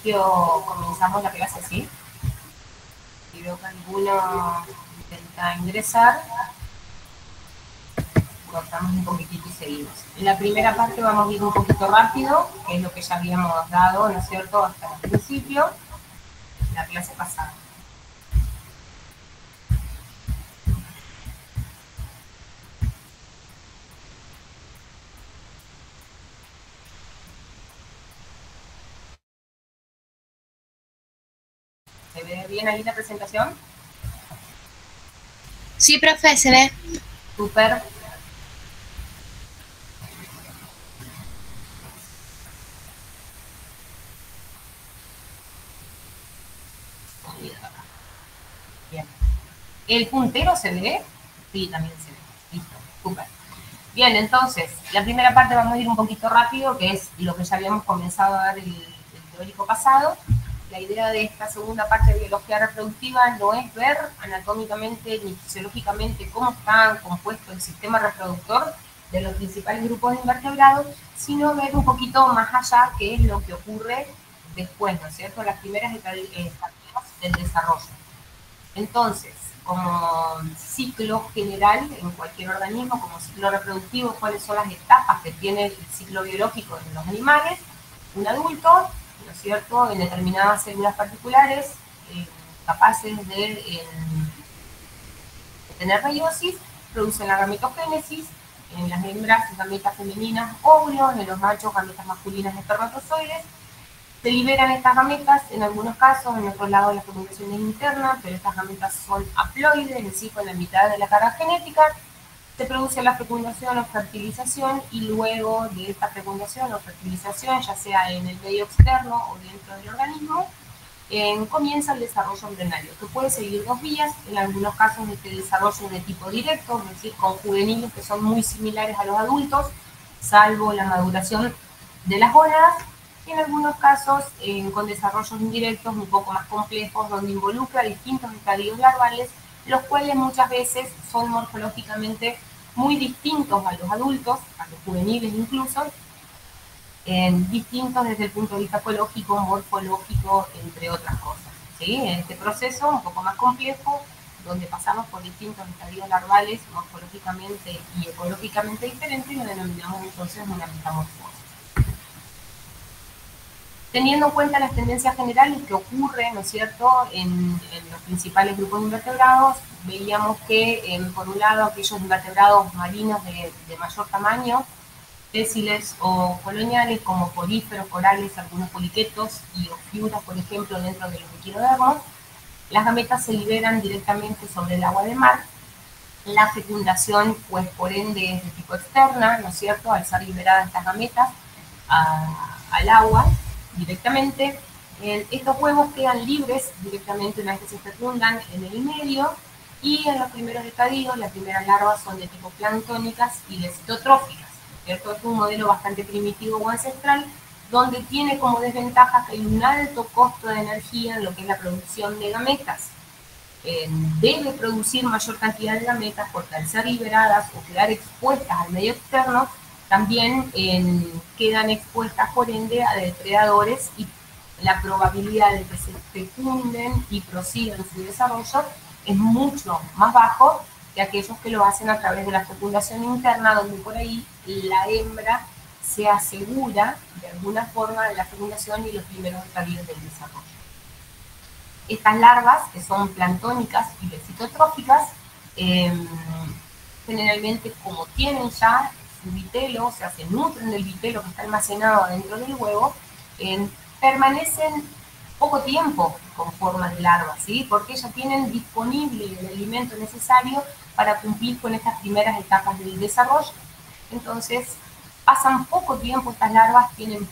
principio comenzamos la clase así. Si veo que alguno intenta ingresar, cortamos un poquitito y seguimos. En la primera parte vamos a ir un poquito rápido, que es lo que ya habíamos dado, ¿no es cierto?, hasta el principio, en la clase pasada. ¿Se ve bien ahí la presentación? Sí, profe, se ve. Súper. Bien. ¿El puntero se ve? Sí, también se ve. Listo, súper. Bien, entonces, la primera parte vamos a ir un poquito rápido, que es lo que ya habíamos comenzado a dar el teórico pasado. La idea de esta segunda parte de biología reproductiva no es ver anatómicamente ni fisiológicamente cómo está compuesto el sistema reproductor de los principales grupos de invertebrados, sino ver un poquito más allá qué es lo que ocurre después, ¿no es cierto?, las primeras etapas del desarrollo. Entonces, como ciclo general en cualquier organismo, como ciclo reproductivo, cuáles son las etapas que tiene el ciclo biológico en los animales, un adulto, ¿no es cierto?, en determinadas células particulares, capaces de tener meiosis, producen la gametogénesis, en las hembras gametas femeninas óvulos, en los machos gametas masculinas espermatozoides. Se liberan estas gametas, en algunos casos, en otros lados la fecundación es interna, pero estas gametas son haploides, es decir, con la mitad de la carga genética. Se produce la fecundación o fertilización y luego de esta fecundación o fertilización, ya sea en el medio externo o dentro del organismo, comienza el desarrollo embrionario, que puede seguir 2 vías. En algunos casos este desarrollo es de tipo directo, es decir, con juveniles que son muy similares a los adultos, salvo la maduración de las gónadas, y en algunos casos con desarrollos indirectos un poco más complejos, donde involucra distintos estadios larvales, los cuales muchas veces son morfológicamente muy distintos a los adultos, a los juveniles incluso, distintos desde el punto de vista ecológico, morfológico, entre otras cosas. ¿Sí? En este proceso un poco más complejo, donde pasamos por distintos estadios larvales morfológicamente y ecológicamente diferentes, lo denominamos entonces una metamorfosis. Teniendo en cuenta las tendencias generales que ocurren, ¿no es cierto?, en los principales grupos de invertebrados, veíamos que, por un lado, aquellos invertebrados marinos de mayor tamaño, sésiles o coloniales, como poríferos, corales, algunos poliquetos y ofiuras, por ejemplo, dentro de los equinodermos, las gametas se liberan directamente sobre el agua de mar. La fecundación, pues, por ende, es de tipo externa, ¿no es cierto?, al ser liberadas estas gametas al agua directamente. Estos huevos quedan libres directamente una vez que se fecundan en el medio, y en los primeros estadios, las primeras larvas son de tipo planctónicas y lecitotróficas, ¿cierto? Es un modelo bastante primitivo o ancestral, donde tiene como desventaja que hay un alto costo de energía en lo que es la producción de gametas. Debe producir mayor cantidad de gametas porque al ser liberadas o quedar expuestas al medio externo, también quedan expuestas por ende a depredadores, y la probabilidad de que se fecunden y prosigan su desarrollo es mucho más bajo que aquellos que lo hacen a través de la fecundación interna, donde por ahí la hembra se asegura de alguna forma de la fecundación y los primeros estadios del desarrollo. Estas larvas, que son planctónicas y lecitotróficas, generalmente, como tienen ya su vitelo, o sea, se nutren del vitelo que está almacenado dentro del huevo, permanecen poco tiempo con forma de larva, ¿sí?, porque ya tienen disponible el alimento necesario para cumplir con estas primeras etapas del desarrollo. Entonces, pasan poco tiempo estas larvas, tienen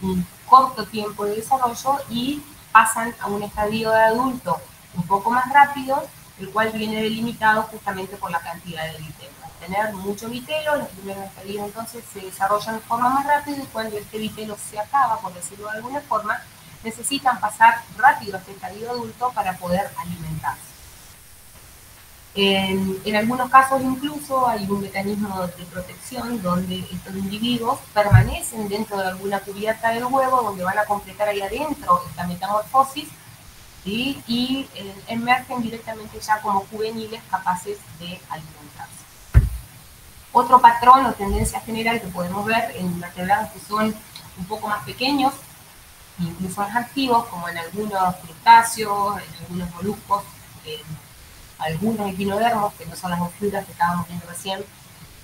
un corto tiempo de desarrollo y pasan a un estadio de adulto un poco más rápido, el cual viene delimitado justamente por la cantidad de vitelo. Al tener mucho vitelo, los primeros estadios entonces se desarrollan de forma más rápida, y cuando este vitelo se acaba, por decirlo de alguna forma, necesitan pasar rápido a este estadio adulto para poder alimentarse. En algunos casos incluso hay un mecanismo de protección donde estos individuos permanecen dentro de alguna cubierta del huevo donde van a completar ahí adentro esta metamorfosis, ¿sí? Y emergen directamente ya como juveniles capaces de alimentarse. Otro patrón o tendencia general que podemos ver en invertebrados que son un poco más pequeños, incluso más activos, como en algunos crustáceos, en algunos moluscos, algunos equinodermos, que no son las oscuras que estábamos viendo recién,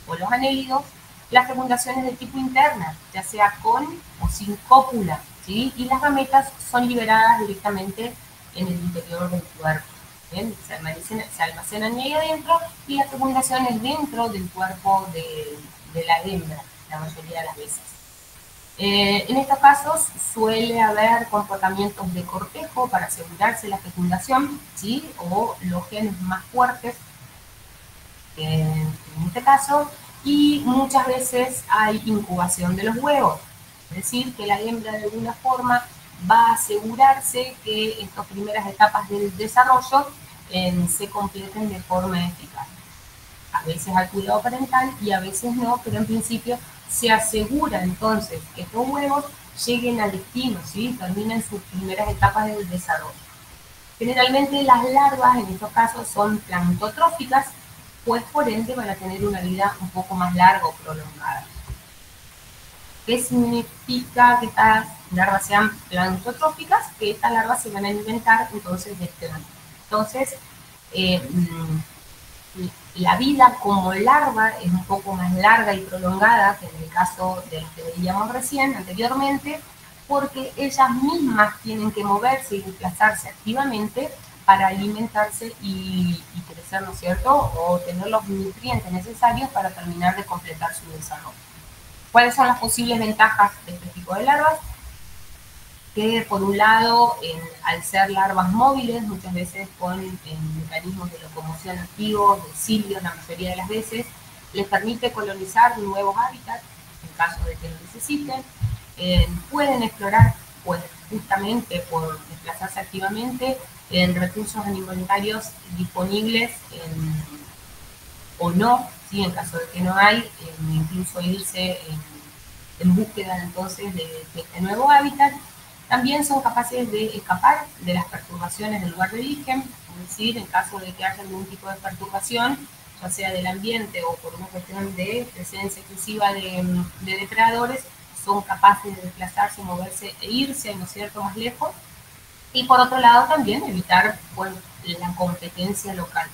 o los anélidos, la fecundación es de tipo interna, ya sea con o sin cópula, ¿sí? Y las gametas son liberadas directamente en el interior del cuerpo. ¿Bien? Se almacenan ahí adentro y la fecundación es dentro del cuerpo de la hembra, la mayoría de las veces. En estos casos suele haber comportamientos de cortejo para asegurarse la fecundación, ¿sí? O los genes más fuertes, en este caso, y muchas veces hay incubación de los huevos, es decir, que la hembra de alguna forma va a asegurarse que estas primeras etapas del desarrollo se completen de forma eficaz. A veces al cuidado parental y a veces no, pero en principio se asegura entonces que estos huevos lleguen al destino, ¿sí? Terminen sus primeras etapas del desarrollo. Generalmente las larvas en estos casos son planctotróficas, pues por ende van a tener una vida un poco más larga o prolongada. ¿Qué significa que estas larvas sean planctotróficas? Que estas larvas se van a alimentar entonces de este plancton. Entonces, la vida como larva es un poco más larga y prolongada que en el caso del que veíamos recién, anteriormente, porque ellas mismas tienen que moverse y desplazarse activamente para alimentarse y crecer, ¿no es cierto? O tener los nutrientes necesarios para terminar de completar su desarrollo. ¿Cuáles son las posibles ventajas de este tipo de larvas? Que por un lado, al ser larvas móviles, muchas veces con mecanismos de locomoción activos, de cilios la mayoría de las veces, les permite colonizar nuevos hábitats en caso de que lo necesiten. Pueden explorar, pues justamente por desplazarse activamente, en recursos alimentarios disponibles o no, ¿sí? En caso de que no hay, incluso irse en búsqueda entonces de este nuevo hábitat. También son capaces de escapar de las perturbaciones del lugar de origen, es decir, en caso de que haya algún tipo de perturbación, ya sea del ambiente o por una cuestión de presencia excesiva de depredadores, son capaces de desplazarse, moverse e irse, ¿no es cierto?, más lejos. Y por otro lado también evitar, pues, la competencia local.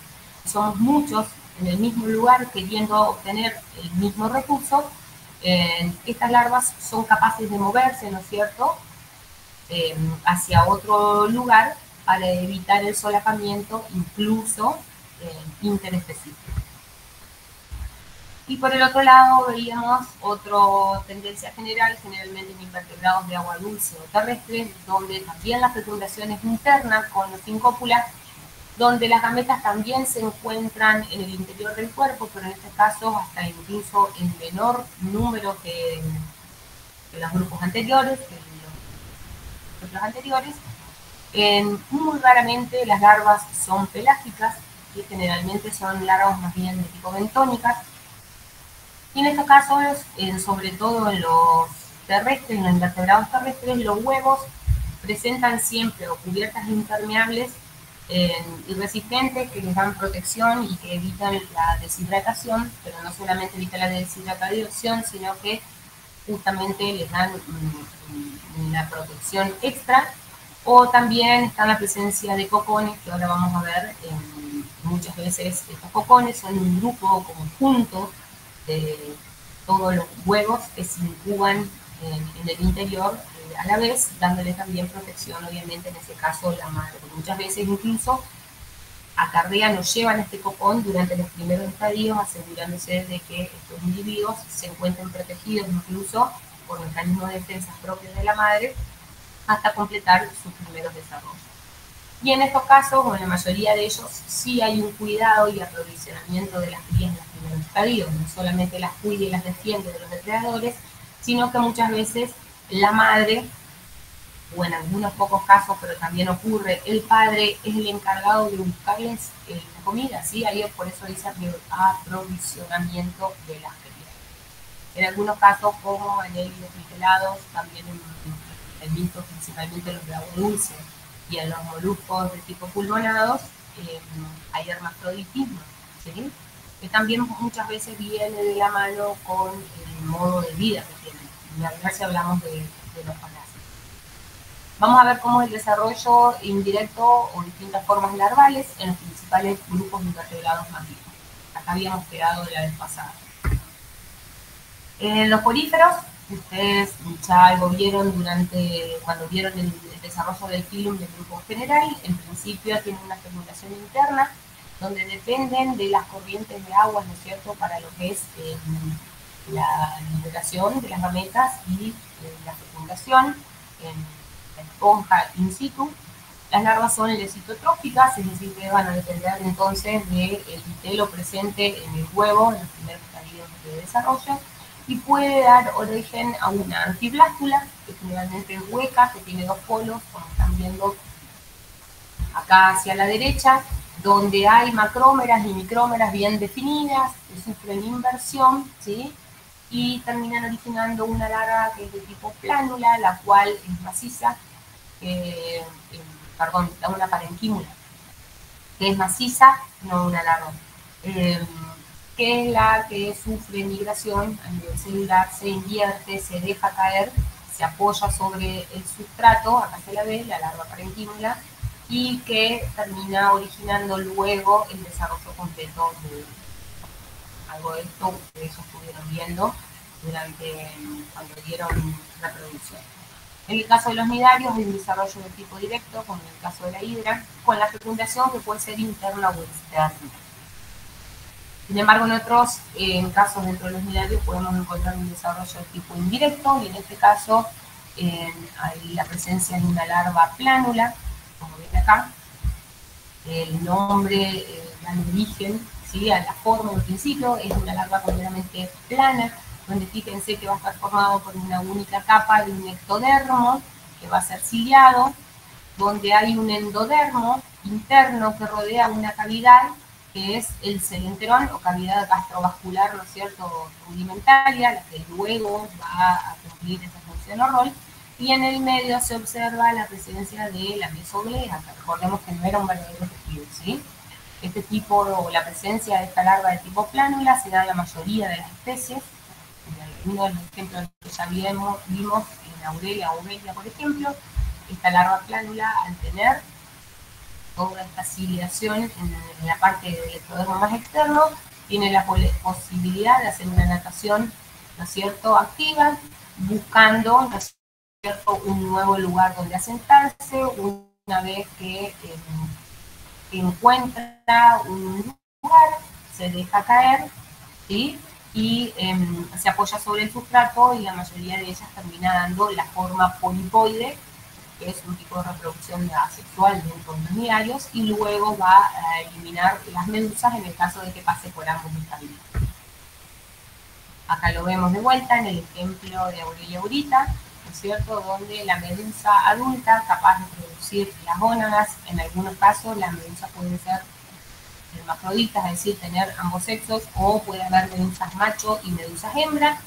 Somos muchos en el mismo lugar queriendo obtener el mismo recurso. Estas larvas son capaces de moverse, ¿no es cierto?, hacia otro lugar para evitar el solapamiento, incluso interespecífico. Y por el otro lado veíamos otra tendencia general, generalmente en invertebrados de agua dulce o terrestres, donde también la fecundación es interna con o sin cópula, donde las gametas también se encuentran en el interior del cuerpo, pero en este caso hasta incluso en menor número que los grupos anteriores, los anteriores. Muy raramente las larvas son pelágicas, que generalmente son larvas más bien de tipo bentónicas. Y en estos casos, sobre todo en los terrestres, en los invertebrados terrestres, los huevos presentan siempre o cubiertas impermeables y resistentes que les dan protección y que evitan la deshidratación, pero no solamente evitan la deshidratación, sino que justamente les dan una protección extra. O también está la presencia de cocones, que ahora vamos a ver. Muchas veces estos cocones son un grupo conjunto de todos los huevos que se incuban en el interior a la vez, dándole también protección, obviamente, en ese caso, la madre. Muchas veces incluso acarrean o llevan este cocón durante los primeros estadios, asegurándose de que estos individuos se encuentren protegidos incluso por mecanismos de defensa propios de la madre, hasta completar sus primeros desarrollos. Y en estos casos, o en la mayoría de ellos, sí hay un cuidado y aprovisionamiento de las crías en los primeros estadios. No solamente las cuida y las defiende de los depredadores, sino que muchas veces la madre o en algunos pocos casos, pero también ocurre, el padre es el encargado de buscarles la comida, ¿sí? Ahí por eso dice aprovisionamiento de las crías. En algunos casos, como en el nitelados, también en mitos, principalmente los de agua dulce, y en los moluscos de tipo pulmonados, hay hermafroditismo, ¿sí? Que también muchas veces viene de la mano con el modo de vida que tienen. Y a ver si hablamos de los parásitos. Vamos a ver cómo es el desarrollo indirecto o distintas formas larvales en los principales grupos de invertebrados marinos. Acá habíamos quedado de la vez pasada. Los poríferos, ustedes ya algo vieron cuando vieron el desarrollo del filum del grupo general, en principio tienen una fermentación interna, donde dependen de las corrientes de aguas, ¿no es cierto?, para lo que es la liberación de las gametas y la fecundación en la esponja in situ. Las larvas son lesitotróficas, es decir, que van a depender entonces del vitelo presente en el huevo en los primeros estadios de desarrollo, y puede dar origen a una anfiblácula, que generalmente es hueca, que tiene dos polos, como están viendo acá hacia la derecha, donde hay macrómeras y micrómeras bien definidas, que sufren inversión, ¿sí? Y terminan originando una larva que es de tipo plánula, la cual es maciza, perdón, una parenquímula, que es maciza, no una larva, que es la que sufre migración a nivel celular, se invierte, se deja caer, se apoya sobre el sustrato, acá se la ve, la larva parenquímula, y que termina originando luego el desarrollo completo de algo de esto ustedes estuvieron viendo cuando dieron reproducción. En el caso de los nidarios hay un desarrollo de tipo directo, como en el caso de la hidra, con la fecundación que puede ser interna o externa. Sin embargo, en otros casos dentro de los nidarios podemos encontrar un desarrollo de tipo indirecto, y en este caso hay la presencia de una larva plánula, como ven acá. El nombre da origen, ¿sí?, a la forma en principio, es una larva completamente plana, donde fíjense que va a estar formado por una única capa de un ectodermo, que va a ser ciliado, donde hay un endodermo interno que rodea una cavidad, que es el celenterón o cavidad gastrovascular, ¿no es cierto?, rudimentaria, la que luego va a cumplir esa función o rol, y en el medio se observa la presencia de la mesoglea, que recordemos que no era un verdadero tejido, ¿sí? Este tipo, o la presencia de esta larva de tipo plánula, se da en la mayoría de las especies. Uno de los ejemplos que ya vimos en Aurelia o Aurelia, por ejemplo, esta larva plánula, al tener toda esta ciliación en la parte del ectodermo más externo, tiene la posibilidad de hacer una natación, ¿no es cierto?, activa, buscando, ¿no es cierto?, un nuevo lugar donde asentarse, una vez que encuentra un lugar, se deja caer, ¿sí?, y se apoya sobre el sustrato, y la mayoría de ellas termina dando la forma polipoide, que es un tipo de reproducción asexual dentro de los nidarios, y luego va a eliminar las medusas en el caso de que pase por ambos estadios. Acá lo vemos de vuelta en el ejemplo de Aurelia aurita, ¿no es cierto?, donde la medusa adulta, capaz de producir las gónadas, en algunos casos las medusas pueden ser hermafroditas, es decir, tener ambos sexos, o puede haber medusas macho y medusas hembra.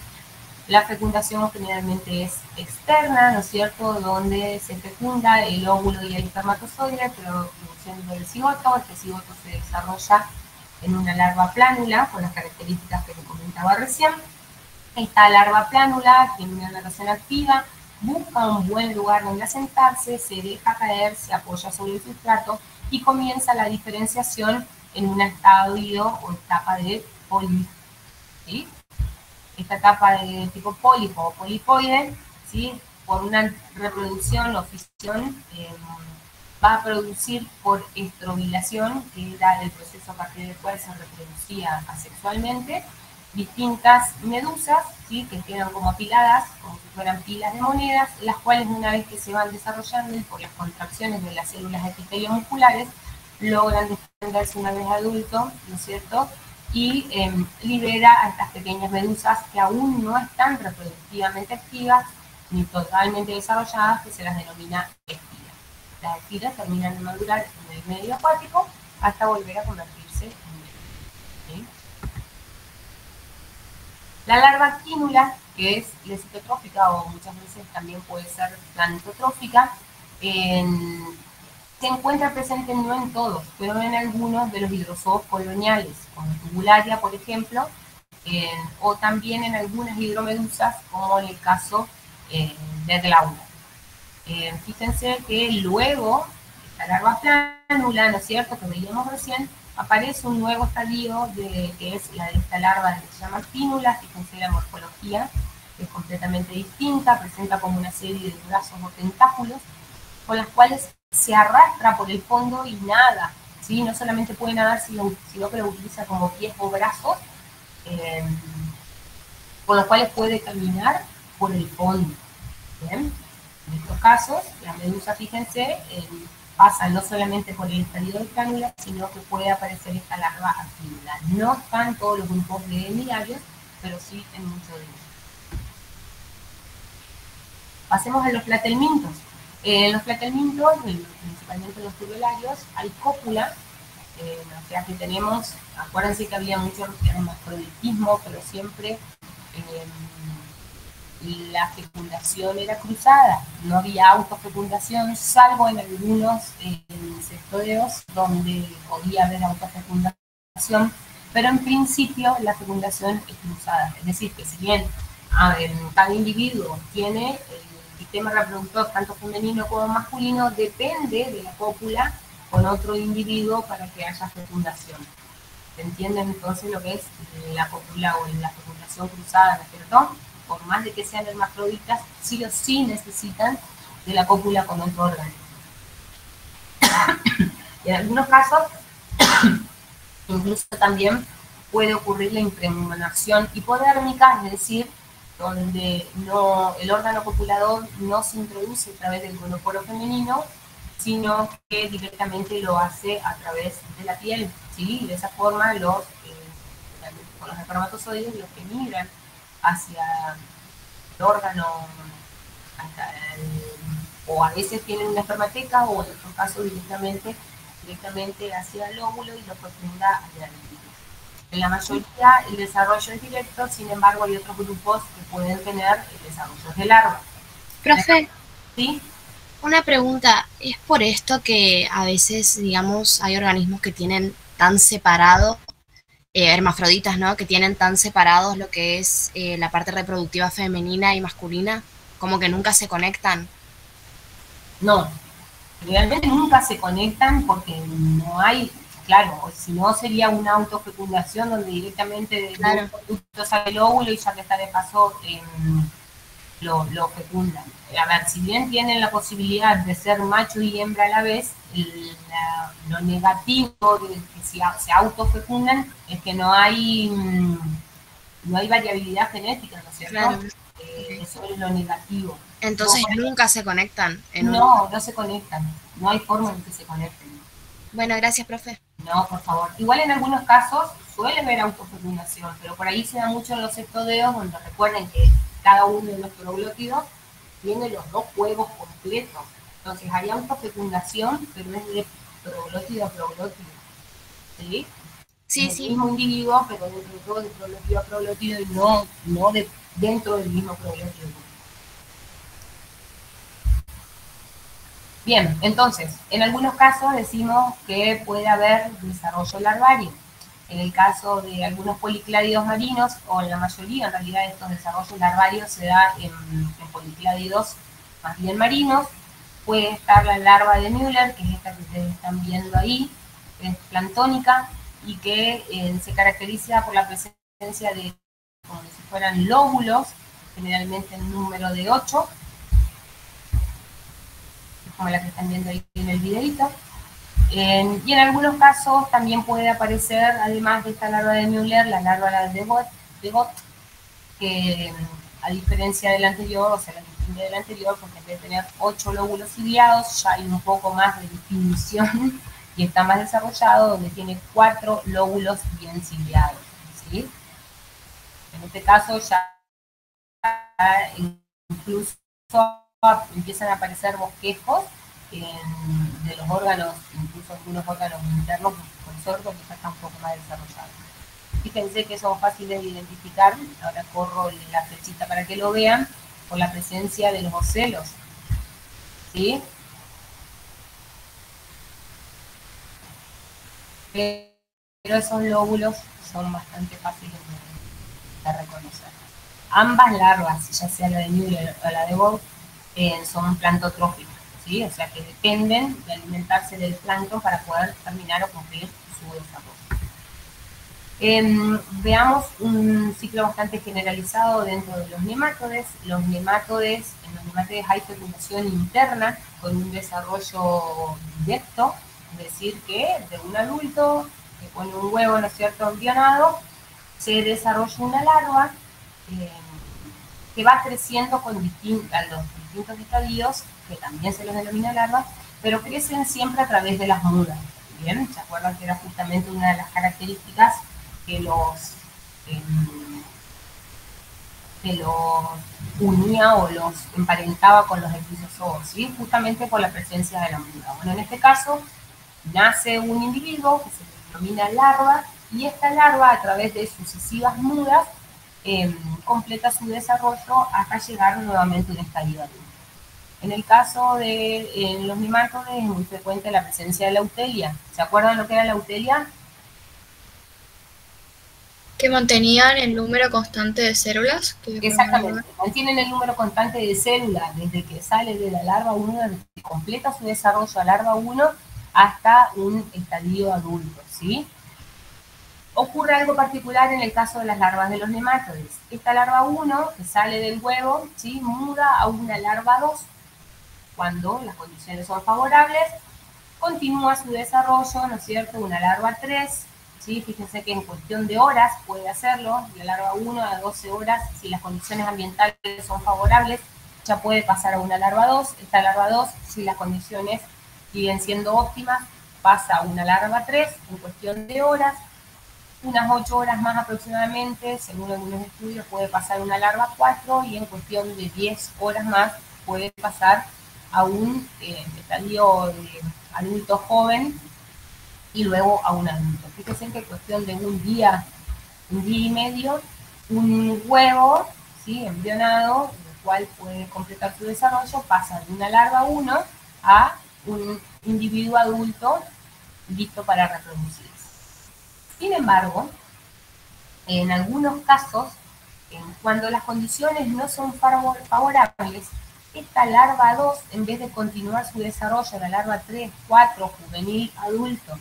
La fecundación generalmente es externa, ¿no es cierto?, donde se fecunda el óvulo y el espermatozoide, produciendo el cigoto. Este cigoto se desarrolla en una larva plánula, con las características que les comentaba recién. Esta larva plánula tiene una natación activa, busca un buen lugar donde asentarse, se deja caer, se apoya sobre el sustrato, y comienza la diferenciación en un estadio o etapa de pólipo, ¿sí? Esta etapa de tipo pólipo o polipoide, ¿sí?, por una reproducción o fisión, va a producir por estrobilación, que era el proceso a partir del cual se reproducía asexualmente, distintas medusas, ¿sí?, que quedan como apiladas, como si fueran pilas de monedas, las cuales una vez que se van desarrollando y por las contracciones de las células epiteliomusculares, logran desprenderse una vez adulto, ¿no es cierto?, y libera a estas pequeñas medusas que aún no están reproductivamente activas, ni totalmente desarrolladas, que se las denomina espiras. Las espiras terminan de madurar en el medio acuático hasta volver a convertirse en medio. ¿Sí? La larva actínula, que es lesitotrófica o muchas veces también puede ser planetotrófica, se encuentra presente no en todos, pero en algunos de los hidrozoos coloniales, como Tubularia, por ejemplo, o también en algunas hidromedusas, como en el caso de Glauna. Fíjense que luego, esta larva plánula, ¿no es cierto?, que veíamos recién, aparece un nuevo estadio que es la de esta larva que se llama actínula. Fíjense la morfología, que es completamente distinta, presenta como una serie de brazos o tentáculos, con las cuales se arrastra por el fondo y nada, ¿sí? No solamente puede nadar, sino que lo utiliza como pies o brazos, con los cuales puede caminar por el fondo. ¿Bien? En estos casos, la medusa, fíjense, pasa no solamente por el estadio de cánula, sino que puede aparecer esta larva actínula. No están todos los grupos de nidarios, pero sí en muchos de ellos. Pasemos a los platelmintos. En los platelmintos, principalmente en los tubularios, hay cópula, o sea que tenemos, acuérdense que había mucho hermafroditismo, pero siempre la fecundación era cruzada, no había autofecundación, salvo en algunos cestodeos donde podía haber autofecundación, pero en principio la fecundación es cruzada, es decir, que si bien cada individuo tiene el sistema reproductor tanto femenino como masculino, depende de la cópula con otro individuo para que haya fecundación. ¿Se entienden entonces lo que es la cópula o la fecundación cruzada, ¿no es cierto? Por más de que sean hermafroditas, sí o sí necesitan de la cópula con otro órgano. Y en algunos casos, incluso también puede ocurrir la impregnación hipodérmica, es decir, donde el órgano copulador no se introduce a través del gonoporo femenino, sino que directamente lo hace a través de la piel, ¿sí? Y de esa forma los espermatozoides, los que migran hacia el órgano, o a veces tienen una espermateca, o en otros casos directamente hacia el óvulo y lo fecunda hacia el individuo. En la mayoría el desarrollo es directo, sin embargo hay otros grupos que pueden tener el desarrollo de larva. Profe, ¿Sí? una pregunta, ¿es por esto que a veces, digamos, hay organismos que tienen tan separado, hermafroditas, ¿no?, que tienen tan separados lo que es la parte reproductiva femenina y masculina, como que nunca se conectan? No, realmente nunca se conectan porque no hay, claro, si no sería una autofecundación donde directamente Claro. un producto sale el óvulo y ya que está de paso lo fecundan. A ver, si bien tienen la posibilidad de ser macho y hembra a la vez, lo negativo de que se autofecundan es que no hay variabilidad genética, ¿no es cierto? Claro. Okay. Eso es lo negativo. Entonces nunca se conectan en un... No se conectan, no hay forma en que se conecten. Bueno, gracias, profe. No, por favor. Igual en algunos casos suele haber autofecundación, pero por ahí se da mucho en los cestodeos, donde recuerden que cada uno de los proglótidos tiene los dos huevos completos. Entonces hay autofecundación, pero es de proglótido a proglótido. ¿Sí? Sí, es el sí. mismo individuo, pero dentro de todo de proglótido a proglótido y no dentro del mismo proglótido. Bien, entonces, en algunos casos decimos que puede haber desarrollo larvario. En el caso de algunos policládidos marinos, o en la mayoría en realidad de estos desarrollos larvarios se da en policládidos más bien marinos. Puede estar la larva de Müller, que es esta que ustedes están viendo ahí, que es planctónica y que se caracteriza por la presencia de como si fueran lóbulos, generalmente en número de 8, como la que están viendo ahí en el videito. Y en algunos casos también puede aparecer, además de esta larva de Müller, la larva de Bott, que a diferencia del anterior, o sea, la distingue del anterior, porque en vez de tener 8 lóbulos ciliados, ya hay un poco más de definición y está más desarrollado, donde tiene 4 lóbulos bien ciliados, ¿sí? En este caso ya incluso empiezan a aparecer bosquejos de los órganos, incluso algunos órganos internos consorcios que ya están un poco más desarrollados. Fíjense que son fáciles de identificar, ahora corro la flechita para que lo vean, por la presencia de los ocelos, ¿sí? Pero esos lóbulos son bastante fáciles de reconocer. Ambas larvas, ya sea la de Müller o la de Bock, son plantotróficas, ¿sí? O sea que dependen de alimentarse del plancton para poder terminar o cumplir su desarrollo. Veamos un ciclo bastante generalizado dentro de los nemátodes. En los nemátodes hay fecundación interna con un desarrollo directo, es decir, que de un adulto que pone un huevo, ¿no es cierto?, embrionado, se desarrolla una larva que va creciendo con los distintos estadios, que también se los denomina larvas, pero crecen siempre a través de las mudas. ¿Bien? ¿Se acuerdan que era justamente una de las características que los unía o los emparentaba con los episozoos, ¿sí? Justamente por la presencia de la muda? Bueno, en este caso, nace un individuo que se denomina larva, y esta larva, a través de sucesivas mudas, completa su desarrollo hasta llegar nuevamente a un estadio adulto. En el caso de los nemátodes es muy frecuente la presencia de la eutelia. ¿Se acuerdan lo que era la eutelia? Que mantenían el número constante de células. Exactamente, mantienen el número constante de células desde que sale de la larva 1, desde que completa su desarrollo a larva 1 hasta un estadio adulto, ¿sí? Ocurre algo particular en el caso de las larvas de los nemátodes. Esta larva 1, que sale del huevo, ¿sí?, muda a una larva 2. Cuando las condiciones son favorables, continúa su desarrollo, ¿no es cierto?, una larva 3, ¿sí? Fíjense que en cuestión de horas puede hacerlo, la larva 1 a 12 horas, si las condiciones ambientales son favorables, ya puede pasar a una larva 2. Esta larva 2, si las condiciones siguen siendo óptimas, pasa a una larva 3 en cuestión de horas. Unas 8 horas más aproximadamente, según algunos estudios, puede pasar a una larva 4, y en cuestión de 10 horas más puede pasar a un estadio de adulto joven y luego a un adulto. Fíjense que en cuestión de un día y medio, un huevo, ¿sí?, embrionado, el cual puede completar su desarrollo, pasa de una larva 1 a un individuo adulto listo para reproducirse. Sin embargo, en algunos casos, cuando las condiciones no son favorables, esta larva 2, en vez de continuar su desarrollo, la larva 3, 4, juvenil, adulto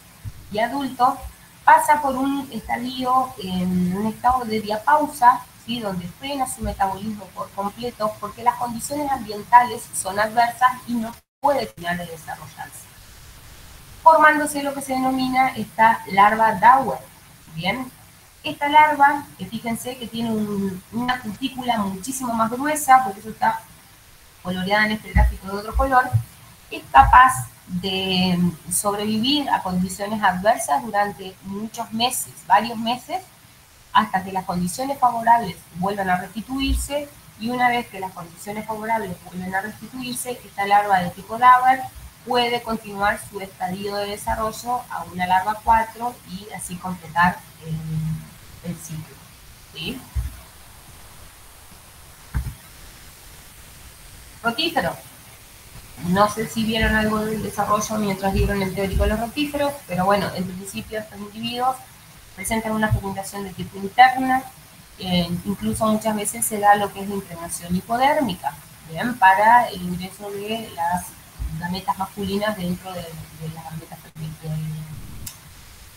y adulto, pasa por un estadio, en un estado de diapausa, ¿sí?, donde frena su metabolismo por completo, porque las condiciones ambientales son adversas y no puede terminar de desarrollarse, formándose lo que se denomina esta larva Dauer. Bien, esta larva, fíjense que tiene una cutícula muchísimo más gruesa, por eso está coloreada en este gráfico de otro color, es capaz de sobrevivir a condiciones adversas durante muchos meses, varios meses, hasta que las condiciones favorables vuelvan a restituirse, y una vez que las condiciones favorables vuelven a restituirse, esta larva de tipo Dauer puede continuar su estadio de desarrollo a una larva 4 y así completar el ciclo, ¿sí? Rotífero. No sé si vieron algo del desarrollo mientras vieron el teórico de los rotíferos, pero bueno, en principio estos individuos presentan una fecundación de tipo interna, incluso muchas veces se da lo que es la impregnación hipodérmica, ¿bien?, para el ingreso de las gametas masculinas dentro de las gametas del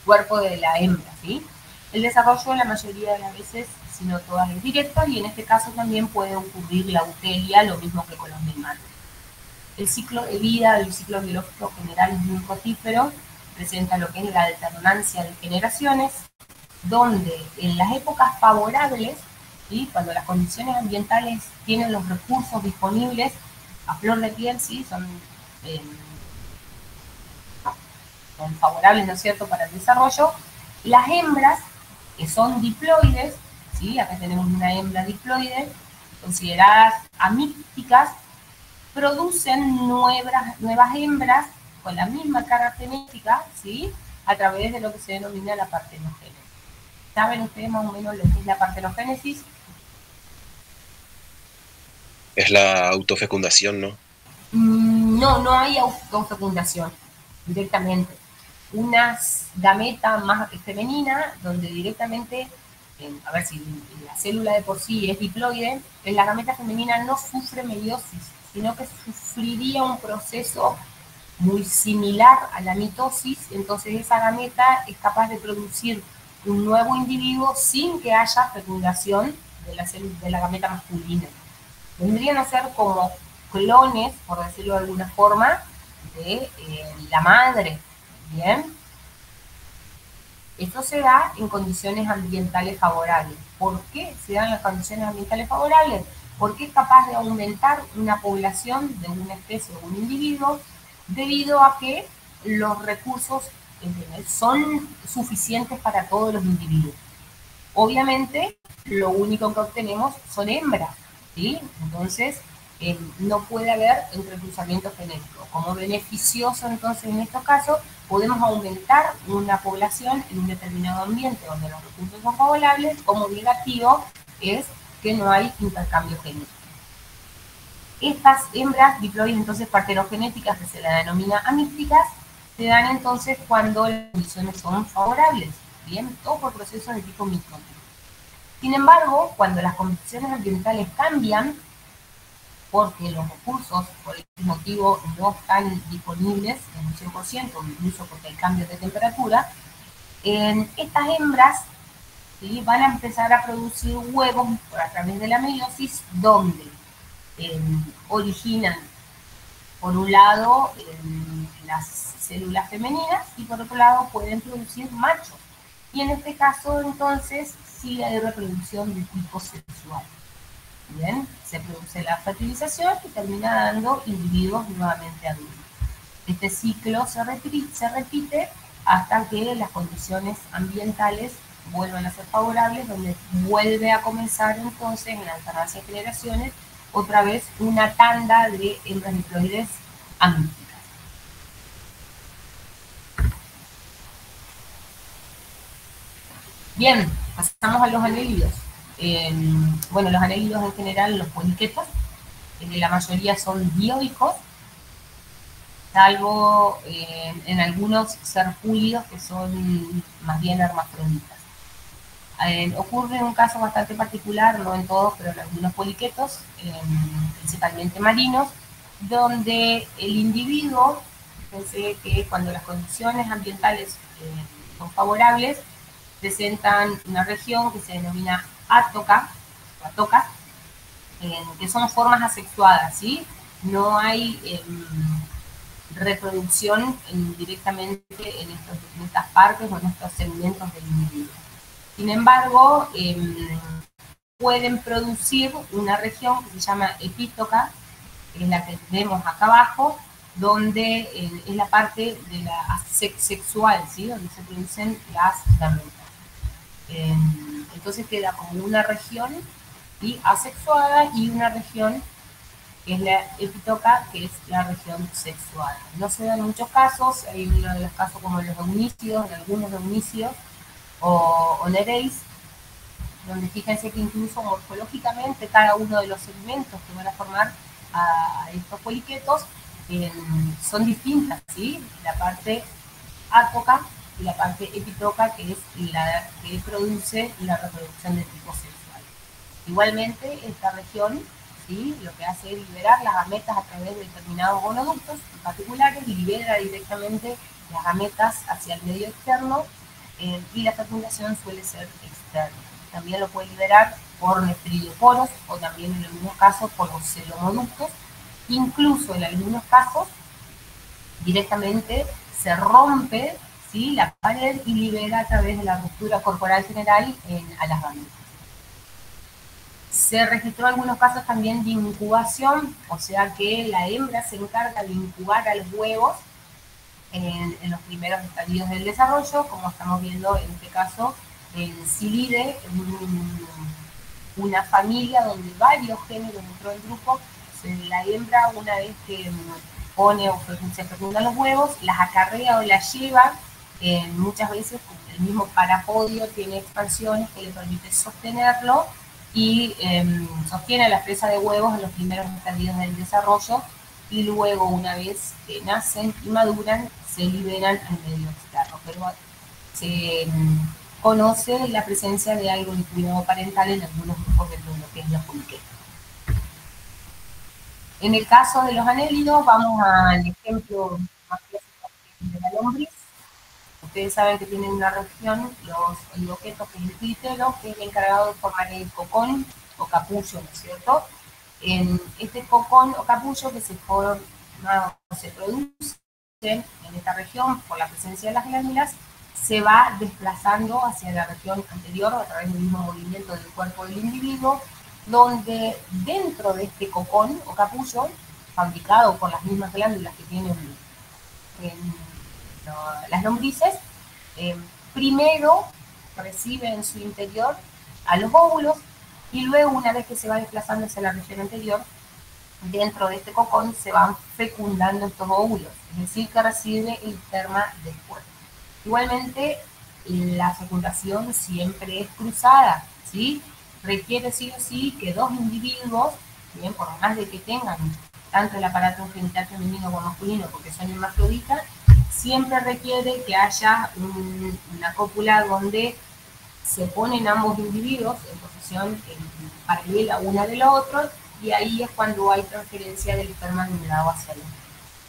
cuerpo de la hembra, ¿sí? El desarrollo la mayoría de las veces, si no todas, es directo, y en este caso también puede ocurrir la eutelia, lo mismo que con los nemátodes. El ciclo de vida, el ciclo biológico general es muy rotífero, presenta lo que es la alternancia de generaciones, donde en las épocas favorables, ¿sí?, cuando las condiciones ambientales tienen los recursos disponibles a flor de piel, ¿sí?, son favorables, ¿no es cierto?, para el desarrollo, las hembras, que son diploides, ¿sí?, acá tenemos una hembra diploide, consideradas amícticas, producen nuevas hembras con la misma carga genética, ¿sí? A través de lo que se denomina la partenogénesis. ¿Saben ustedes más o menos lo que es la partenogénesis? Es la autofecundación, ¿no? No hay autofecundación directamente. Una gameta más femenina, donde directamente, a ver si la célula de por sí es diploide, la gameta femenina no sufre meiosis, sino que sufriría un proceso muy similar a la mitosis. Entonces esa gameta es capaz de producir un nuevo individuo sin que haya fecundación de la gameta masculina. Vendrían a ser como clones, por decirlo de alguna forma, de la madre, ¿bien? Esto se da en condiciones ambientales favorables. ¿Por qué se dan las condiciones ambientales favorables? Porque es capaz de aumentar una población de una especie o un individuo debido a que los recursos son suficientes para todos los individuos. Obviamente, lo único que obtenemos son hembras, ¿sí? Entonces, no puede haber entrecruzamiento genético. Como beneficioso, entonces, en estos casos, podemos aumentar una población en un determinado ambiente donde los recursos son favorables. Como negativo es que no hay intercambio genético. Estas hembras diploides, entonces, partenogenéticas, que se las denomina amísticas, se dan entonces cuando las condiciones son favorables, ¿bien? Todo por procesos de tipo micro. Sin embargo, cuando las condiciones ambientales cambian, porque los recursos, por este motivo, no están disponibles en un 100%, incluso porque hay cambios de temperatura, estas hembras, ¿sí?, van a empezar a producir huevos a través de la meiosis, donde originan, por un lado, las células femeninas, y por otro lado pueden producir machos. Y en este caso, entonces, sí hay reproducción de tipo sexual. Bien, se produce la fertilización y termina dando individuos nuevamente adultos. Este ciclo se repite hasta que las condiciones ambientales vuelvan a ser favorables, donde vuelve a comenzar entonces, en la alternancia de generaciones, otra vez una tanda de hembras diploides amísticas. Bien, pasamos a los anélidos. Bueno, los anélidos en general, los poliquetos, la mayoría son dioicos, salvo en algunos serpúlidos que son más bien hermafroditas. Ocurre un caso bastante particular, no en todos, pero en algunos poliquetos, principalmente marinos, donde el individuo, fíjense que cuando las condiciones ambientales son favorables, presentan una región que se denomina átoca, que son formas asexuadas, ¿sí? No hay reproducción directamente en estas partes o en estos segmentos del individuo. Sin embargo, pueden producir una región que se llama epítoca, que es la que vemos acá abajo, donde es la parte de la sexual, ¿sí?, donde se producen las gametas. Entonces queda como una región asexuada y una región que es la epítoca, que es la región sexuada. No se dan muchos casos, hay uno de los casos como los eunícidos, en algunos eunícidos, o nereis, donde fíjense que incluso morfológicamente cada uno de los segmentos que van a formar a estos poliquetos son distintas, ¿sí? La parte átoca y la parte epítoca, que es la que produce la reproducción de tipo sexual. Igualmente, esta región, ¿sí?, lo que hace es liberar las gametas a través de determinados gonoductos particulares, y libera directamente las gametas hacia el medio externo, y la fecundación suele ser externa. También lo puede liberar por nefridioporos o también en algunos casos por los celomoductos. Incluso en algunos casos directamente se rompe, ¿sí?, la pared y libera a través de la ruptura corporal general a las gametas. Se registró algunos casos también de incubación, o sea que la hembra se encarga de incubar a los huevos en los primeros estadios del desarrollo, como estamos viendo en este caso en Psilidae, una familia donde varios géneros dentro del grupo la hembra, una vez que pone o se fecundan los huevos, las acarrea o las lleva, muchas veces el mismo parapodio tiene expansiones que le permiten sostenerlo y sostiene a la presa de huevos en los primeros estadios del desarrollo, y luego, una vez que nacen y maduran, se liberan al medio externo. Pero se conoce la presencia de algo de cuidado parental en algunos grupos dentro de lo que es la poliqueta. En el caso de los anélidos, vamos al ejemplo más clásico de la lombriz. Ustedes saben que tienen una región, los oligoquetos, que es el clitero, que es el encargado de formar el cocón o capullo, ¿no es cierto? En este cocón o capullo que se produce en esta región por la presencia de las glándulas, se va desplazando hacia la región anterior a través del mismo movimiento del cuerpo del individuo, donde dentro de este cocón o capullo, fabricado por las mismas glándulas que tienen las lombrices, primero recibe en su interior a los óvulos, y luego, una vez que se va desplazando hacia la región anterior, dentro de este cocón se van fecundando estos óvulos, es decir, que recibe el esperma después. Igualmente, la fecundación siempre es cruzada, ¿sí? Requiere sí o sí que dos individuos, bien, por más de que tengan tanto el aparato genital femenino como masculino, porque son hermafroditas, siempre requiere que haya una cópula donde se ponen ambos individuos en posición paralela una del otro, y ahí es cuando hay transferencia del esperma de un lado hacia el otro.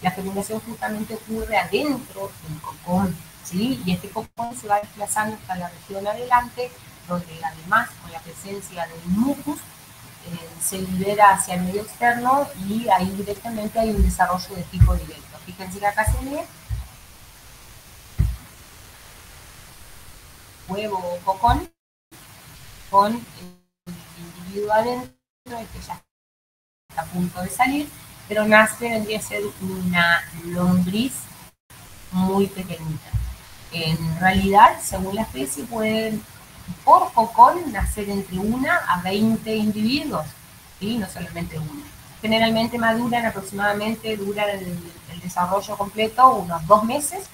La fecundación justamente ocurre adentro del cocón, ¿sí? Y este cocón se va desplazando hasta la región adelante, donde además con la presencia del mucus se libera hacia el medio externo, y ahí directamente hay un desarrollo de tipo directo. Fíjense que acá se ve huevo o cocón con el individuo adentro, que ya está a punto de salir, pero vendría a ser una lombriz muy pequeñita. En realidad, según la especie, pueden por cocón nacer entre 1 a 20 individuos, ¿sí? No solamente uno. Generalmente duran el desarrollo completo unos 2 meses,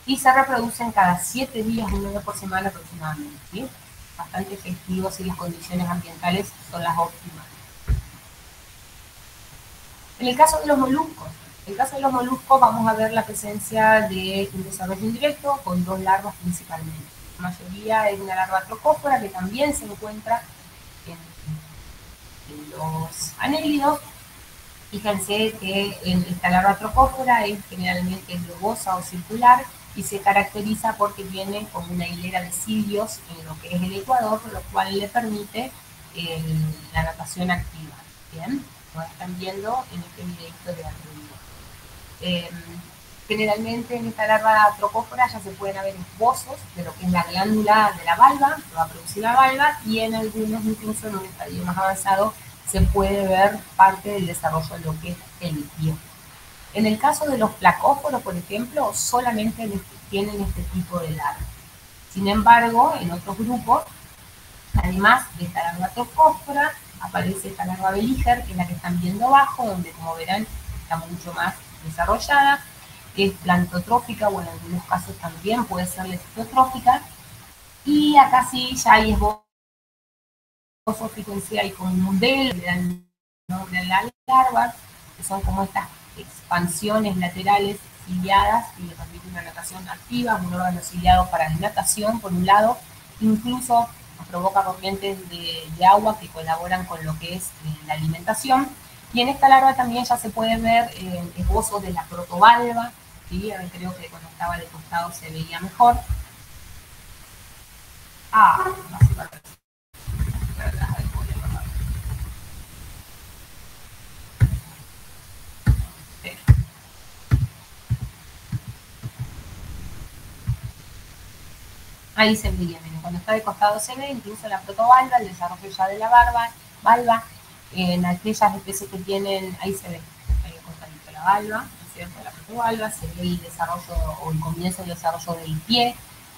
y se reproducen cada 7 días, 1 vez por semana aproximadamente, ¿sí? Bastante efectivos, y las condiciones ambientales son las óptimas. En el caso de los moluscos, vamos a ver la presencia de un desarrollo indirecto con 2 larvas principalmente. La mayoría es una larva trocófora que también se encuentra en los anélidos. Fíjense que esta larva trocófora es generalmente globosa o circular, y se caracteriza porque viene con una hilera de cilios en lo que es el ecuador, lo cual le permite la natación activa. Bien, como están viendo en este videito de arriba. Generalmente en esta larva trocófora ya se pueden ver esbozos de lo que es la glándula de la valva, que va a producir la valva, y en algunos, incluso en un estadio más avanzado, se puede ver parte del desarrollo de lo que es el pie. En el caso de los placóforos, por ejemplo, solamente tienen este tipo de larva. Sin embargo, en otros grupos, además de esta larva trocófora, aparece esta larva beliger, que es la que están viendo abajo, donde, como verán, está mucho más desarrollada, que es plantotrófica, o en algunos casos también puede ser lexitotrófica. Y acá sí ya hay esbozos, fíjense, hay como un velo, le dan nombre a la larva, que son como estas expansiones laterales ciliadas, que le permiten una natación activa, un órgano ciliado para la natación, por un lado, incluso provoca corrientes de agua que colaboran con lo que es la alimentación. Y en esta larva también ya se puede ver esbozos de la protovalva, ¿sí? Creo que cuando estaba de costado se veía mejor. Ahí se veía, miren, cuando está de costado se ve incluso la protovalva, el desarrollo ya de la valva, en aquellas especies que tienen, ahí se ve, ahí costadito la valva, ¿cierto? La protovalva, se ve el desarrollo o el comienzo del desarrollo del pie,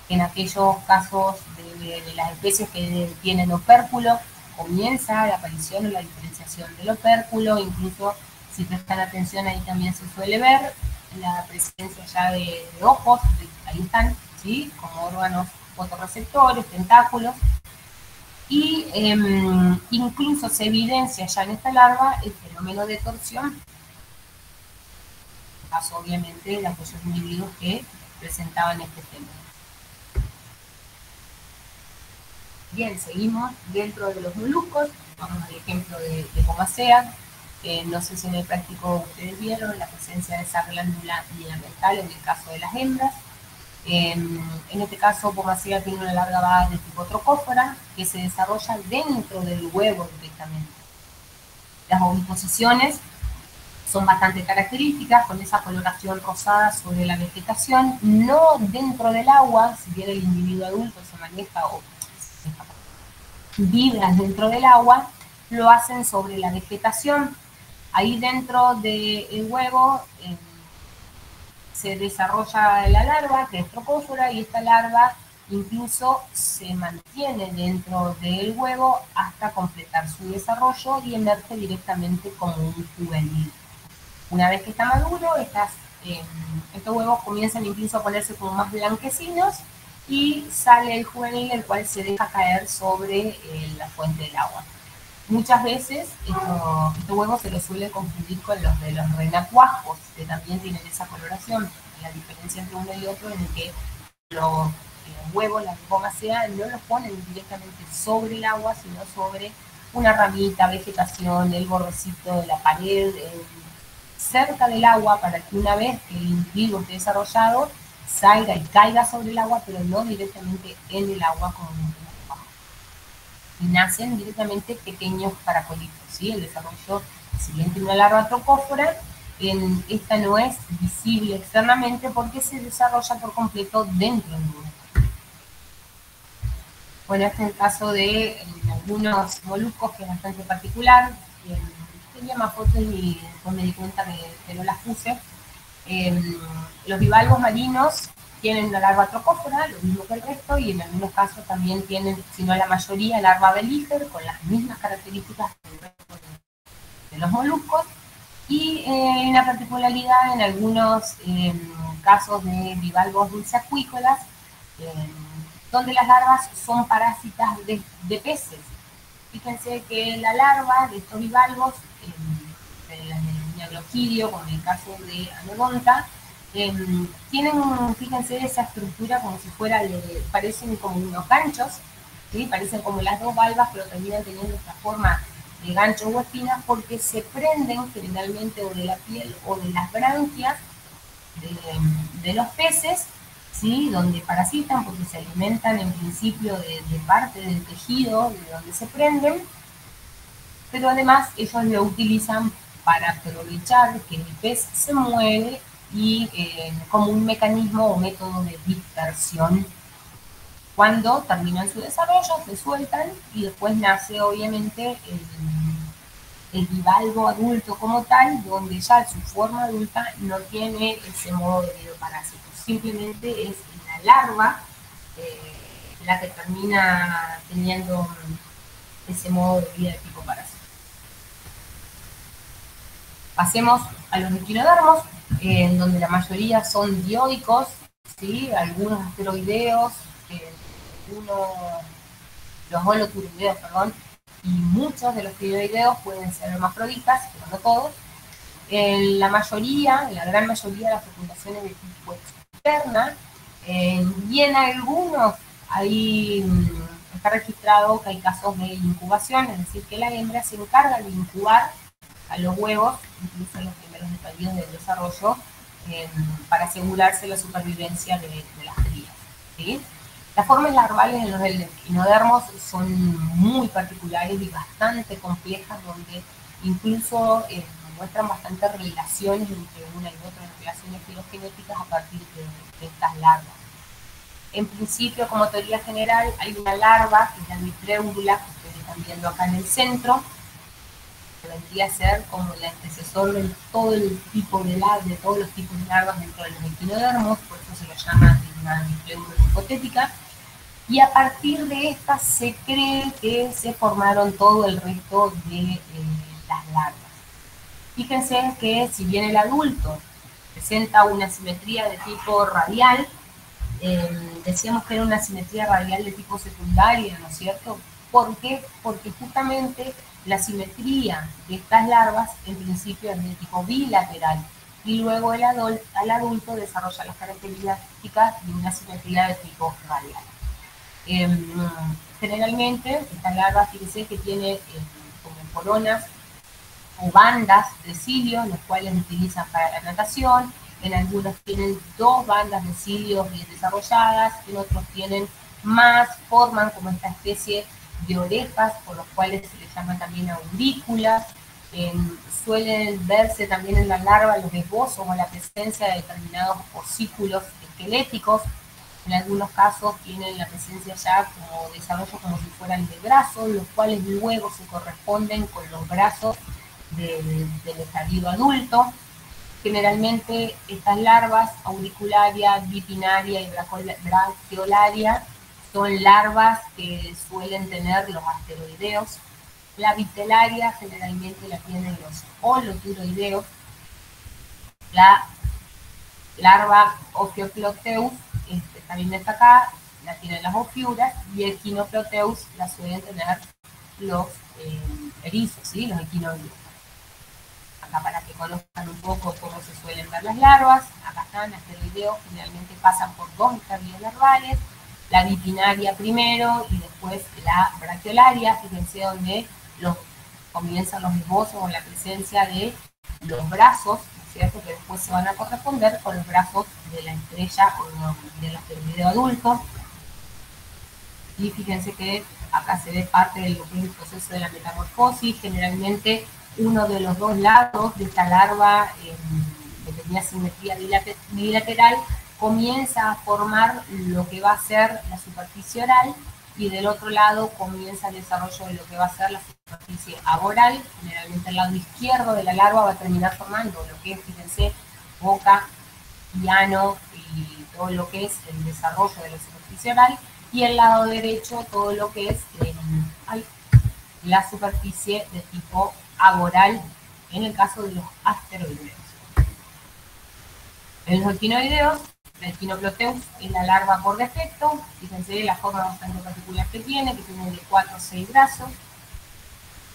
en aquellos casos de las especies que tienen opérculo, comienza la aparición o la diferenciación del opérculo, incluso si prestan atención ahí también se suele ver la presencia ya de ojos, ahí están, ¿sí? Como órganos fotorreceptores, tentáculos, y incluso se evidencia ya en esta larva el fenómeno de torsión, caso obviamente de aquellos individuos que presentaban este fenómeno. Bien, seguimos dentro de los moluscos, vamos al ejemplo de Pomacea. No sé si en el práctico ustedes vieron la presencia de esa glándula ligamental en el caso de las hembras. En este caso, Pomacea tiene una larga vaga de tipo trocófora que se desarrolla dentro del huevo directamente. Las oviposiciones son bastante características, con esa coloración rosada sobre la vegetación, no dentro del agua, si bien el individuo adulto se maneja o vibras dentro del agua, lo hacen sobre la vegetación. Ahí dentro del huevo se desarrolla la larva, que es trocófora, y esta larva incluso se mantiene dentro del huevo hasta completar su desarrollo y emerge directamente como un juvenil. Una vez que está maduro, estos huevos comienzan incluso a ponerse como más blanquecinos y sale el juvenil, el cual se deja caer sobre la fuente del agua. Muchas veces estos huevos se los suele confundir con los de los renacuajos, que también tienen esa coloración. La diferencia entre uno y otro es que los huevos, la Pomacea, no los ponen directamente sobre el agua, sino sobre una ramita, vegetación, el bordecito de la pared, cerca del agua, para que una vez que el individuo esté desarrollado, salga y caiga sobre el agua, pero no directamente en el agua como un renacuajo. Y nacen directamente pequeños caracolitos, ¿sí? El desarrollo, si bien tiene una larva trocófora, esta no es visible externamente porque se desarrolla por completo dentro del huevo. Bueno, este es el caso de algunos moluscos, que es bastante particular. Tenía más fotos y después me di cuenta que no las puse. Los bivalvos marinos tienen una larva trocófora, lo mismo que el resto, y en algunos casos también tienen, si no la mayoría, larva belíger, con las mismas características que el resto de los moluscos. Y una particularidad en algunos casos de bivalvos dulceacuícolas, donde las larvas son parásitas de peces. Fíjense que la larva de estos bivalvos, del neogloquidio, como en el caso de Anodonta, tienen, fíjense, esa estructura como si fuera, parecen como unos ganchos, ¿sí? Parecen como las dos valvas, pero terminan teniendo esta forma de ganchos o espinas, porque se prenden generalmente o de la piel o de las branquias de los peces, ¿sí? Donde parasitan, porque se alimentan en principio de parte del tejido de donde se prenden, pero además ellos lo utilizan para aprovechar que el pez se mueve y como un mecanismo o método de dispersión. Cuando terminan su desarrollo, se sueltan y después nace obviamente el bivalvo adulto como tal, donde ya su forma adulta no tiene ese modo de vida parásito. Simplemente es la larva la que termina teniendo ese modo de vida de tipo parásito. Pasemos a los equinodermos, en donde la mayoría son dioicos, ¿sí? Algunos asteroideos, los holoturoideos, perdón, y muchos de los tiroideos pueden ser hermafroditas, pero no todos. La mayoría, la gran mayoría de las fecundaciones de tipo externa, y en algunos ahí está registrado que hay casos de incubación, es decir, que la hembra se encarga de incubar a los huevos, incluso en los primeros estadios del desarrollo, para asegurarse la supervivencia de las crías, ¿sí? Las formas larvales en los equinodermos son muy particulares y bastante complejas, donde incluso muestran bastantes relaciones entre una y otra, relaciones filogenéticas a partir de estas larvas. En principio, como teoría general, hay una larva, que es la mitreúdula, que ustedes están viendo acá en el centro, que vendría a ser como el antecesor de todo el tipo de larvas, de todos los tipos de larvas dentro de los equinodermos, por eso se lo llama una mitreúdula hipotética. y a partir de estas se cree que se formaron todo el resto de las larvas. Fíjense que si bien el adulto presenta una simetría de tipo radial, decíamos que era una simetría radial de tipo secundaria, ¿no es cierto? ¿Por qué? Porque justamente la simetría de estas larvas en principio es de tipo bilateral y luego el adulto desarrolla las características de una simetría de tipo radial. Generalmente estas larvas, fíjense que tiene como coronas o bandas de cilios, los cuales utilizan para la natación. En algunos tienen 2 bandas de cilios bien desarrolladas, en otros tienen más, forman como esta especie de orejas, por los cuales se les llama también aurículas. Suelen verse también en la larva los esbozos o la presencia de determinados osículos esqueléticos. En algunos casos tienen la presencia ya como desarrollo como si fueran de brazos, los cuales luego se corresponden con los brazos del estadio adulto. Generalmente estas larvas, auricularia, bipinaria y brachiolaria, son larvas que suelen tener los asteroideos. La vitelaria generalmente la tienen los holoturoideos. La larva Ophiocloteus, también está acá, la tienen las ofiuras, y Echinoploteus la suelen tener los erizos, ¿sí? Los equinoideos. Acá para que conozcan un poco cómo se suelen ver las larvas, acá están, asteroideos generalmente pasan por 2 estadios larvales, la bipinaria primero y después la brachiolaria, fíjense donde comienzan los esbozos o la presencia de los brazos, ¿cierto? Que después se van a corresponder con los brazos de la estrella o del asteroideo adulto. Y fíjense que acá se ve parte del proceso de la metamorfosis. Generalmente uno de los 2 lados de esta larva que tenía simetría bilateral comienza a formar lo que va a ser la superficie oral, y del otro lado comienza el desarrollo de lo que va a ser la superficie aboral. Generalmente el lado izquierdo de la larva va a terminar formando lo que es, fíjense, boca, ano y todo lo que es el desarrollo de la superficie oral, y el lado derecho todo lo que es la superficie de tipo aboral en el caso de los asteroideos. En los equinoideos, el Echinoploteus es la larva por defecto. Fíjense la forma bastante particular que tiene de 4 o 6 brazos.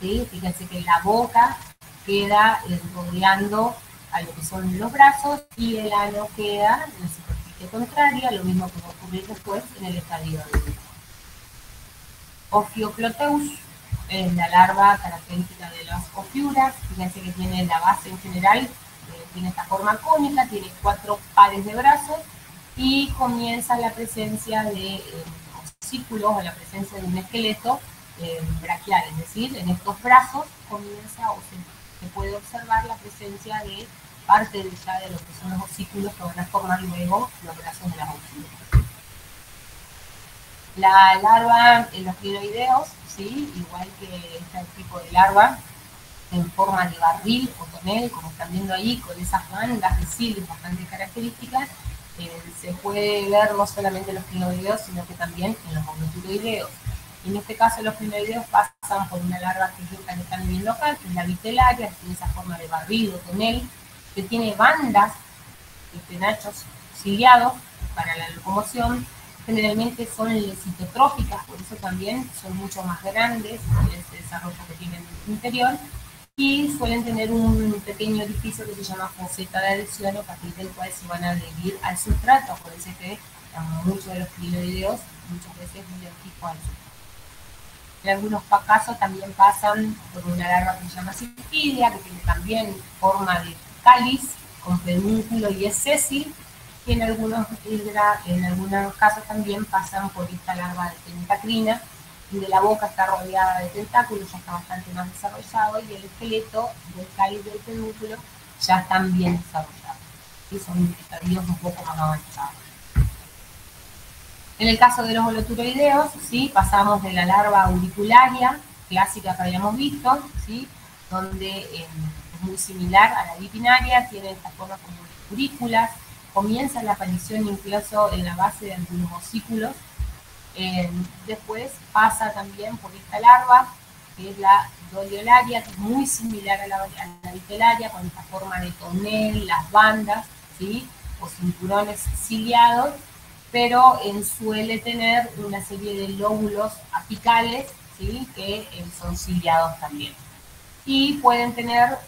¿Sí? Fíjense que la boca queda rodeando a lo que son los brazos y el ano queda en la superficie contraria, lo mismo que va a ocurrir después en el estadio adulto. Ophiocloteus es la larva característica de las ofiuras. Fíjense que tiene la base en general, tiene esta forma cónica, tiene 4 pares de brazos y comienza la presencia de osículos o la presencia de un esqueleto braquial, es decir, en estos brazos comienza o se puede observar la presencia de parte ya de lo que son los osículos que van a formar luego los brazos de las ofiuras. La larva en los crinoideos, ¿sí? Igual que este tipo de larva, en forma de barril o tonel, como están viendo ahí, con esas bandas de cilios bastante características, se puede ver no solamente en los crinoideos, sino que también en los holoturoideos. En este caso, los crinoideos pasan por una larva que están viendo acá, que es la vitelaria, que tiene esa forma de barril o tonel, que tiene bandas de penachos ciliados para la locomoción. Generalmente son lecitotróficas, por eso también son mucho más grandes en ese desarrollo que tienen en el interior, y suelen tener un pequeño orificio que se llama foseta de adhesión, a partir del cual se van a adherir al sustrato. Acuérdense que muchos de los crinoideos muchas veces muy tipo al sustrato. En algunos casos también pasan por una larva que se llama cistidia, que tiene también forma de cáliz, con pedúnculo y es sésil, y en algunos casos también pasan por esta larva de tentacrina, donde la boca está rodeada de tentáculos, ya está bastante más desarrollado, y el esqueleto del cáliz del pedúnculo ya están bien desarrollados. Y son estadios un poco más avanzados. En el caso de los holoturoideos, ¿sí? Pasamos de la larva auricularia, clásica que habíamos visto, ¿sí? Donde es muy similar a la bipinaria, tiene esta forma como aurículas, comienza la aparición incluso en la base de algunos osículos, Después pasa también por esta larva, que es la doliolaria, que es muy similar a la vitelaria, con esta forma de tonel, las bandas, ¿sí? O cinturones ciliados, pero suele tener una serie de lóbulos apicales, ¿sí? Que son ciliados también. Y pueden tener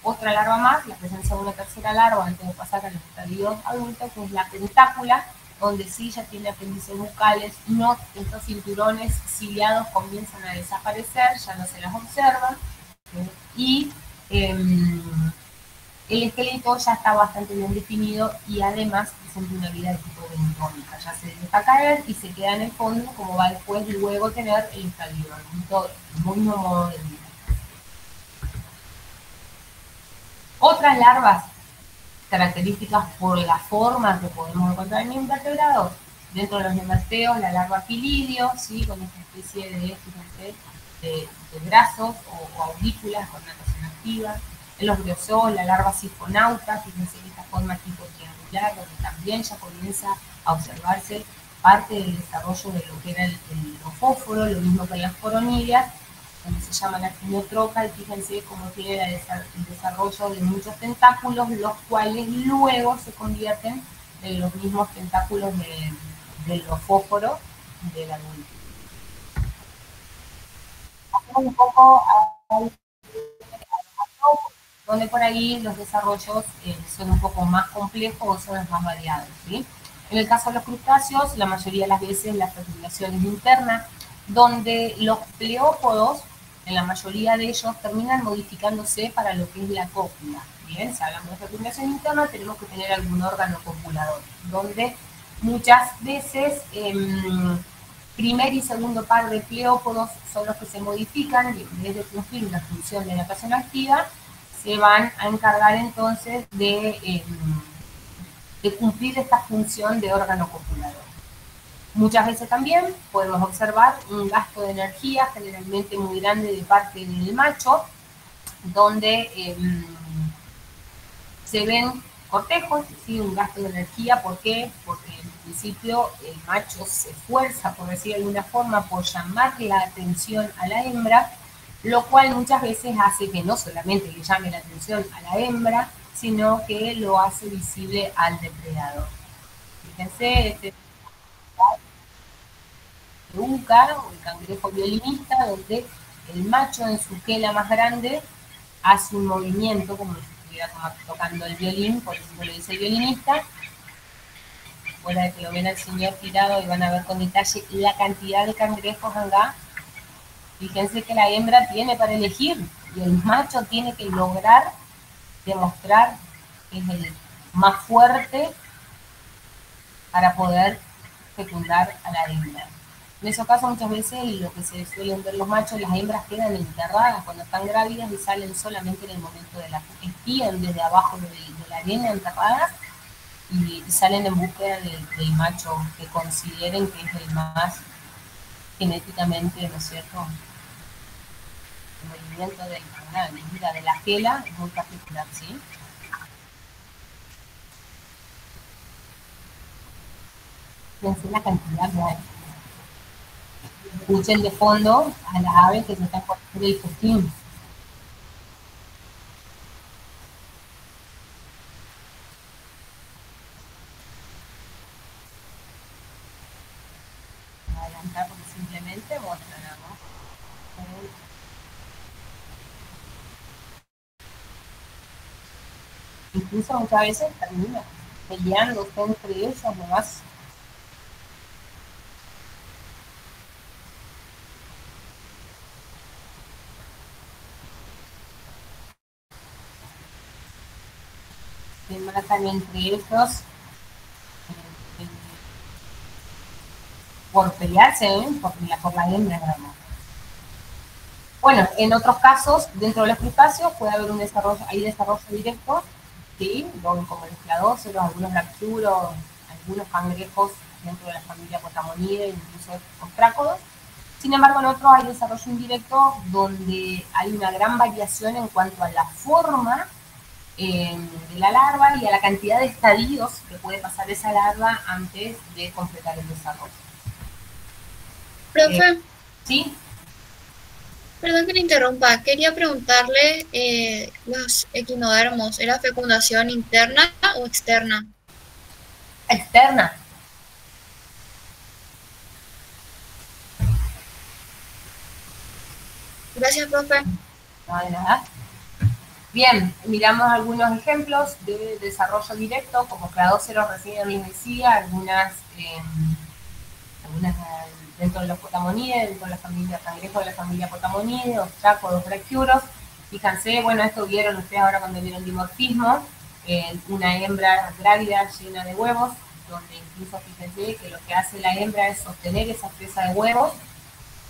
otra larva más, la presencia de una tercera larva antes de pasar a los estadios adultos, que es la pentácula, donde sí ya tiene apéndices bucales, no, estos cinturones ciliados comienzan a desaparecer, ya no se las observan, y el esqueleto ya está bastante bien definido y además presenta una vida de tipo bentónica, ya se deja caer y se queda en el fondo, como va después luego tener el estadio adulto, el mismo modo de vida. Otras larvas características por la forma que podemos encontrar en invertebrados, dentro de los nemáteos, la larva filidio, ¿sí? Con esta especie de brazos o aurículas con natación activa. En los briozoos, la larva sifonauta, fíjense que esta forma tipo triangular, donde también ya comienza a observarse parte del desarrollo de lo que era el fósforo, lo mismo que en las coronillas, donde se llama la quimiotroca, y fíjense cómo tiene el desarrollo de muchos tentáculos, los cuales luego se convierten en los mismos tentáculos de los fósforos del adulto. Hacemos un poco donde por ahí los desarrollos son un poco más complejos o son más variados, ¿sí? En el caso de los crustáceos, la mayoría de las veces la fertilización es interna, donde los pleópodos, en la mayoría de ellos, terminan modificándose para lo que es la cópula. Bien, si hablamos de fertilización interna, tenemos que tener algún órgano copulador, donde muchas veces primer y segundo par de pleópodos son los que se modifican y en vez de cumplir una función de natación activa, se van a encargar entonces de cumplir esta función de órgano copulador. Muchas veces también podemos observar un gasto de energía generalmente muy grande de parte del macho, donde se ven cortejos, ¿sí? Un gasto de energía. ¿Por qué? Porque en principio el macho se esfuerza, por decir de alguna forma, por llamar la atención a la hembra, lo cual muchas veces hace que no solamente le llame la atención a la hembra, sino que lo hace visible al depredador. Fíjense, Uca, o el cangrejo violinista, donde el macho en su quela más grande hace un movimiento como si estuviera tocando el violín, por eso lo dice el violinista. Fuera de que lo ven al señor tirado y van a ver con detalle la cantidad de cangrejos acá. Fíjense que la hembra tiene para elegir y el macho tiene que lograr demostrar que es el más fuerte para poder fecundar a la hembra. En esos casos muchas veces lo que se suelen ver los machos, las hembras quedan enterradas cuando están grávidas y salen solamente en el momento de la espían desde abajo de la arena enterradas y salen en búsqueda del macho que consideren que es el más genéticamente, ¿no es cierto? El movimiento de la quela es muy particular, ¿sí? Fíjense la cantidad que hay. Escuchen de fondo a las aves que se están por hacer el festín. Voy a adelantar porque simplemente muestran, ¿no? Incluso muchas veces terminan peleando entre ellos nomás. Se matan entre ellos por pelearse, por la hembra nada más. Bueno, en otros casos, dentro de los crustáceos puede haber un desarrollo, hay desarrollo directo, ¿sí? Como los cladóceros, algunos lacturos, algunos cangrejos dentro de la familia Potamonidae, incluso ostrácodos. Sin embargo, en otros hay desarrollo indirecto donde hay una gran variación en cuanto a la forma de la larva y a la cantidad de estadios que puede pasar esa larva antes de completar el desarrollo. Profe, ¿Sí? perdón que le interrumpa, quería preguntarle, los equinodermos, ¿era fecundación interna o externa? Externa. Gracias, profe. No de nada. Bien, miramos algunos ejemplos de desarrollo directo, como Cladócero recién les decía, algunas dentro de los potamonides, dentro de la familia cangrejo de la familia potamonides, los chacos, los brachiuros. Fíjense, bueno, esto vieron ustedes ahora cuando vieron dimorfismo, una hembra grávida llena de huevos, donde incluso fíjense que lo que hace la hembra es sostener esa presa de huevos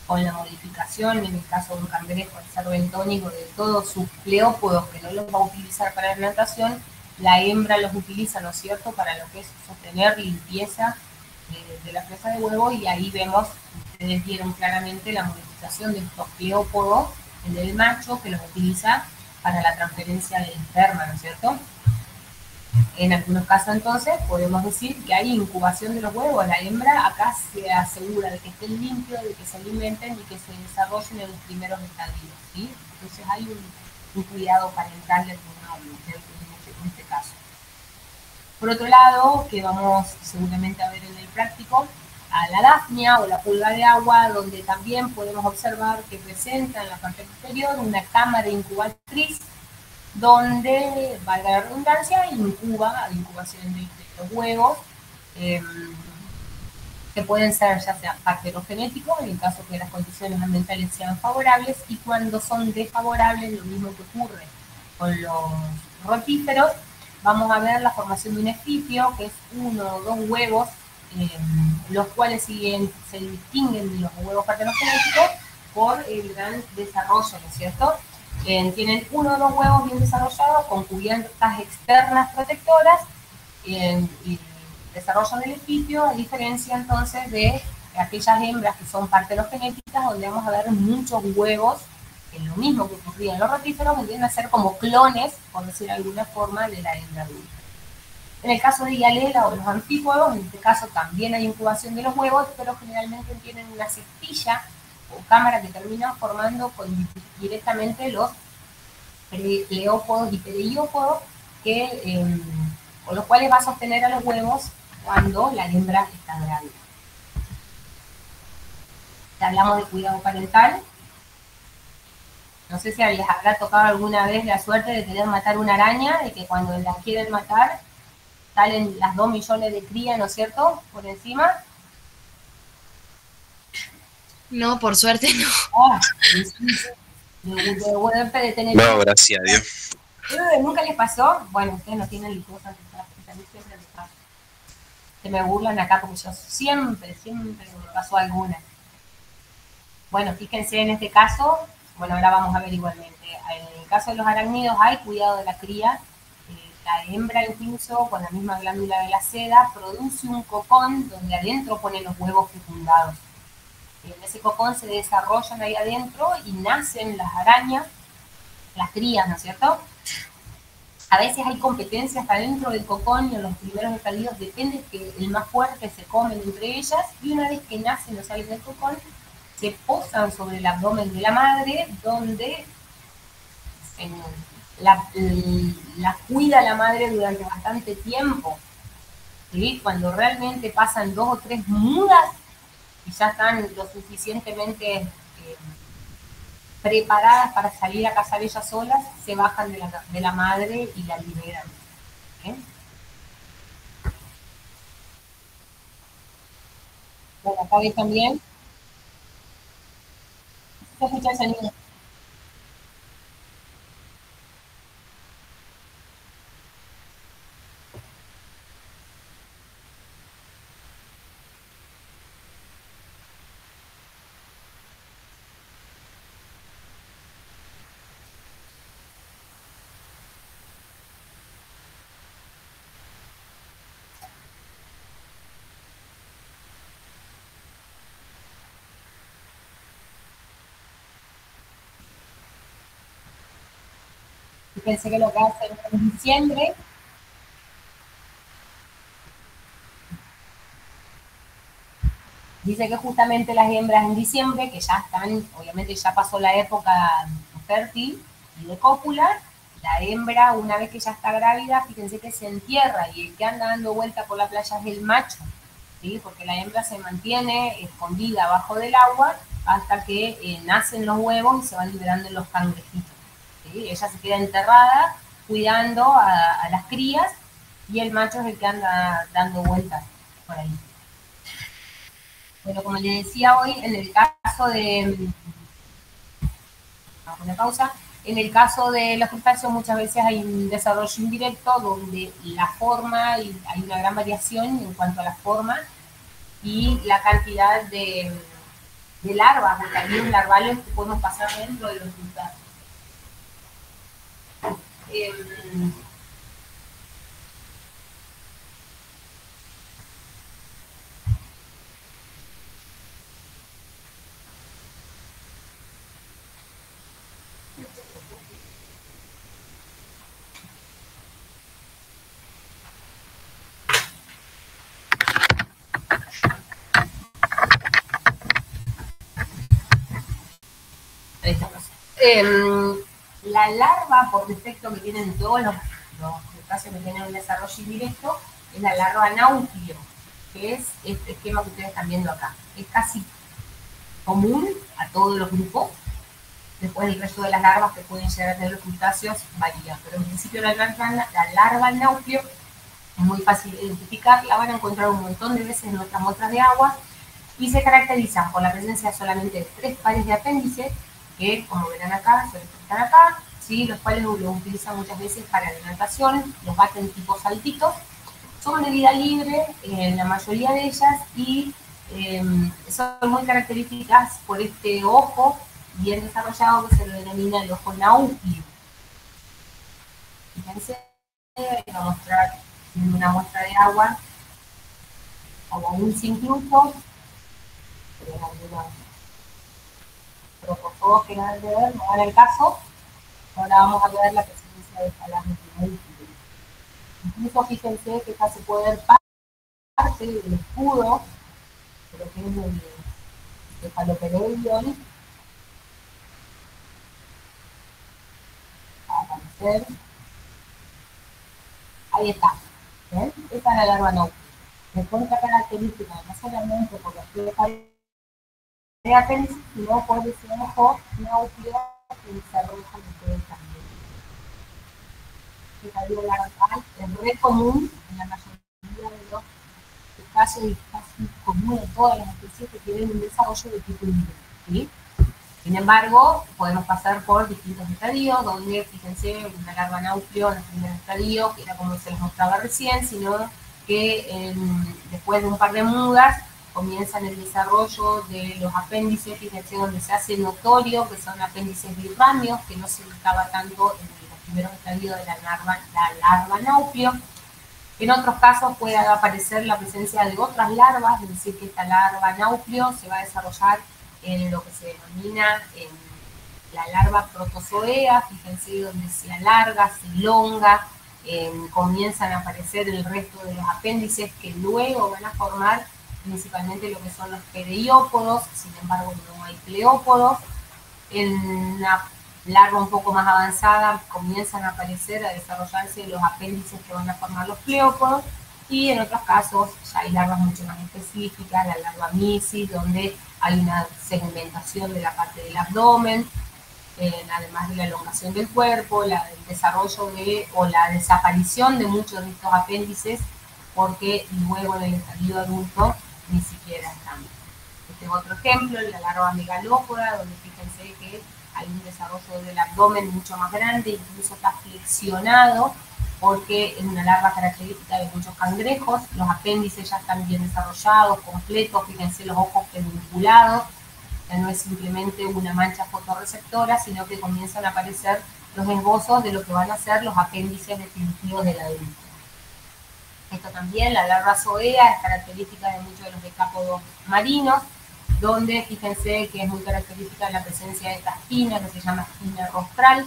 con la modificación, en el caso de un cangrejo, el ser bentónico de todos sus pleópodos, que no los va a utilizar para la natación, la hembra los utiliza, ¿no es cierto?, para lo que es sostener limpieza de la presa de huevo, y ahí vemos, ustedes vieron claramente la modificación de estos pleópodos, el del macho, que los utiliza para la transferencia del esperma, ¿no es cierto? En algunos casos, entonces, podemos decir que hay incubación de los huevos. La hembra acá se asegura de que estén limpios, de que se alimenten y que se desarrollen en los primeros estadios, ¿sí? Entonces hay un cuidado parental en este caso. Por otro lado, que vamos seguramente a ver en el práctico, a la dafnia o la pulga de agua, donde también podemos observar que presenta en la parte posterior una cámara incubatriz, donde, valga la redundancia, incuba, incubación de los huevos, que pueden ser ya sea parterogenéticos, en el caso que las condiciones ambientales sean favorables, y cuando son desfavorables, lo mismo que ocurre con los rotíferos, vamos a ver la formación de un esfipio, que es uno o dos huevos, los cuales se distinguen de los huevos parterogenéticos por el gran desarrollo, ¿no es cierto? Tienen uno o dos huevos bien desarrollados con cubiertas externas protectoras, y desarrollo del esfipio, a diferencia entonces de aquellas hembras que son parterogenéticas, donde vamos a ver muchos huevos, que es lo mismo que ocurría en los rotíferos, que vienen a ser como clones, por decir de alguna forma, de la hembra adulta. En el caso de Hialela o los anfípodos, en este caso también hay incubación de los huevos, pero generalmente tienen una cestilla o cámara que terminan formando directamente los pleópodos y pereiópodos, con los cuales va a sostener a los huevos cuando la hembra está grávida. Ya hablamos de cuidado parental. No sé si les habrá tocado alguna vez la suerte de querer matar una araña, de que cuando la quieren matar salen las 2 millones de crías, ¿no es cierto?, por encima. No, por suerte no. Oh, de tener... No, gracias a Dios. ¿Nunca les pasó? Bueno, ustedes no tienen cosas que a mí siempre les pasa. Se me burlan acá porque yo siempre me pasó alguna. Bueno, fíjense en este caso, bueno, ahora vamos a ver igualmente. En el caso de los arácnidos hay cuidado de la cría. La hembra incluso, con la misma glándula de la seda, produce un cocón donde adentro pone los huevos fecundados. En ese cocón se desarrollan ahí adentro y nacen las arañas, las crías, ¿no es cierto? A veces hay competencia hasta dentro del cocón, y en los primeros estadios depende que el más fuerte se comen entre ellas, y una vez que nacen o salen del cocón, se posan sobre el abdomen de la madre, donde la cuida la madre durante bastante tiempo, ¿sí? Cuando realmente pasan 2 o 3 mudas y ya están lo suficientemente preparadas para salir a cazar ellas solas, se bajan de la madre y la liberan. ¿Okay? Bueno, acá ves también. ¿Se escucha el sonido? Pensé que lo que hacen en diciembre. Dice que justamente las hembras en diciembre, que ya están, obviamente ya pasó la época fértil y de cópula, la hembra, una vez que ya está grávida, fíjense que se entierra y el que anda dando vuelta por la playa es el macho, ¿sí? Porque la hembra se mantiene escondida abajo del agua hasta que nacen los huevos y se van liberando los cangrejitos, ¿sí? Ella se queda enterrada cuidando a las crías y el macho es el que anda dando vueltas por ahí. Bueno, como les decía hoy, en el caso de... Vamos a poner pausa. En el caso de los crustáceos muchas veces hay un desarrollo indirecto donde la forma, y hay una gran variación en cuanto a la forma y la cantidad de larvas, de estadios larvales que podemos pasar dentro de los crustáceos. La larva, por defecto que tienen todos los crustáceos que tienen un desarrollo indirecto, es la larva nauplio, que es este esquema que ustedes están viendo acá. Es casi común a todos los grupos. Después el resto de las larvas que pueden llegar a tener los crustáceos varía, pero en principio la larva nauplio es muy fácil de identificar, la van a encontrar un montón de veces en nuestras muestras de agua y se caracterizan por la presencia solamente de 3 pares de apéndices, que como verán acá, se están acá, ¿sí? Los cuales los utilizan muchas veces para la natación, los baten tipo saltitos, son de vida libre en la mayoría de ellas y son muy características por este ojo bien desarrollado que se lo denomina el ojo nauplio. Fíjense, voy a mostrar en una muestra de agua, agua aún sin flujo, protozoo que nada que ver, no en el caso. Ahora vamos a ver la presencia de escalajes nauplios. Incluso fíjense que acá se puede ver parte del escudo, de lo que es el cefaloperoideon, a aparecer. Ahí está. ¿Ven? Esta es la larva nauplio. De otra característica, no solamente por los pares de apéndice, sino por ese ojo nauplio que desarrollan ustedes también. El estadio larval es re común en la mayoría de los casos y casi común en todas las especies que tienen un desarrollo de tipo libre, ¿sí? Sin embargo, podemos pasar por distintos estadios, donde, fíjense, una larva nauplio en el primer estadio, que era como se les mostraba recién, sino que después de un par de mudas comienzan el desarrollo de los apéndices, fíjense, donde se hace notorio que son apéndices birráneos, que no se ubicaba tanto en los primeros estadios de la larva nauplio. En otros casos puede aparecer la presencia de otras larvas, es decir, que esta larva nauplio se va a desarrollar en lo que se denomina la larva protozoea, fíjense donde se alarga, se elonga, comienzan a aparecer el resto de los apéndices que luego van a formar principalmente lo que son los pedeiópodos, sin embargo no hay pleópodos. En la larva un poco más avanzada comienzan a aparecer, a desarrollarse los apéndices que van a formar los pleópodos, y en otros casos ya hay larvas mucho más específicas, la larva mysis, donde hay una segmentación de la parte del abdomen, además de la elongación del cuerpo, el desarrollo o la desaparición de muchos de estos apéndices, porque luego en el estadio adulto ni siquiera están. Este es otro ejemplo, la larva megalópoda, donde fíjense que hay un desarrollo del abdomen mucho más grande, incluso está flexionado, porque es una larva característica de muchos cangrejos. Los apéndices ya están bien desarrollados, completos, fíjense los ojos pedunculados, ya no es simplemente una mancha fotorreceptora, sino que comienzan a aparecer los esbozos de lo que van a ser los apéndices definitivos del adulto. Esto también, la larva zoea, es característica de muchos de los decápodos marinos, donde fíjense que es muy característica la presencia de esta espina, que se llama espina rostral.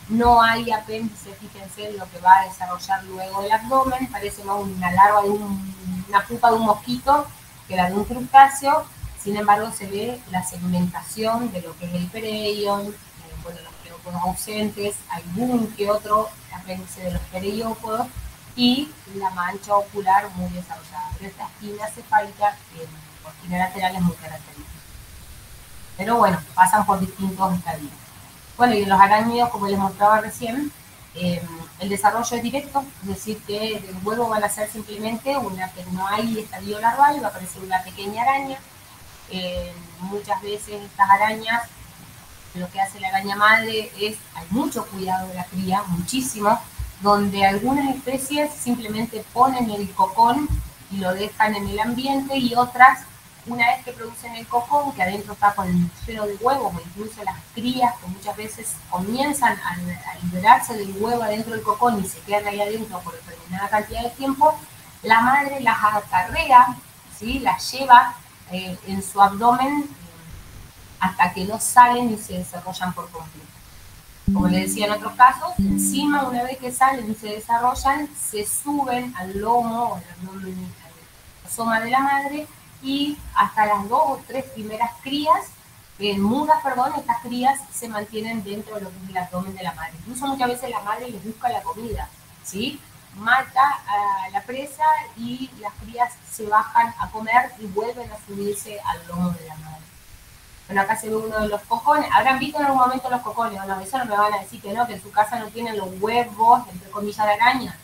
No hay apéndice, fíjense, lo que va a desarrollar luego el abdomen, parece más una larva de una pupa de un mosquito, que la de un crustáceo. Sin embargo, se ve la segmentación de lo que es el pereion, bueno, los pleópodos ausentes, algún que otro apéndice de los pereiópodos y la mancha ocular muy desarrollada. Pero esta espina cefálica por espina lateral es muy característica. Pero bueno, pasan por distintos estadios. Bueno, y en los arácnidos, como les mostraba recién, el desarrollo es directo, es decir, que del huevo van a ser simplemente que no hay estadio larval, va a aparecer una pequeña araña. Muchas veces estas arañas, lo que hace la araña madre es, hay mucho cuidado de la cría, muchísimo, donde algunas especies simplemente ponen el cocón y lo dejan en el ambiente, y otras, una vez que producen el cocón, que adentro está con lleno de huevos, o incluso las crías, que muchas veces comienzan a liberarse del huevo adentro del cocón y se quedan ahí adentro por determinada cantidad de tiempo, la madre las acarrea, ¿sí? Las lleva en su abdomen hasta que no salen y se desarrollan por completo. Como les decía en otros casos, encima, una vez que salen y se desarrollan, se suben al lomo o al soma de la madre, y hasta las 2 o 3 primeras crías, mudas, perdón, estas crías se mantienen dentro de lo que es el abdomen de la madre. Incluso muchas veces la madre les busca la comida, ¿sí? Mata a la presa y las crías se bajan a comer y vuelven a subirse al lomo de la madre. Bueno, acá se ve uno de los cocones. ¿Habrán visto en algún momento los cocones? Bueno, eso no me van a decir que no, que en su casa no tienen los huevos, entre comillas, de araña.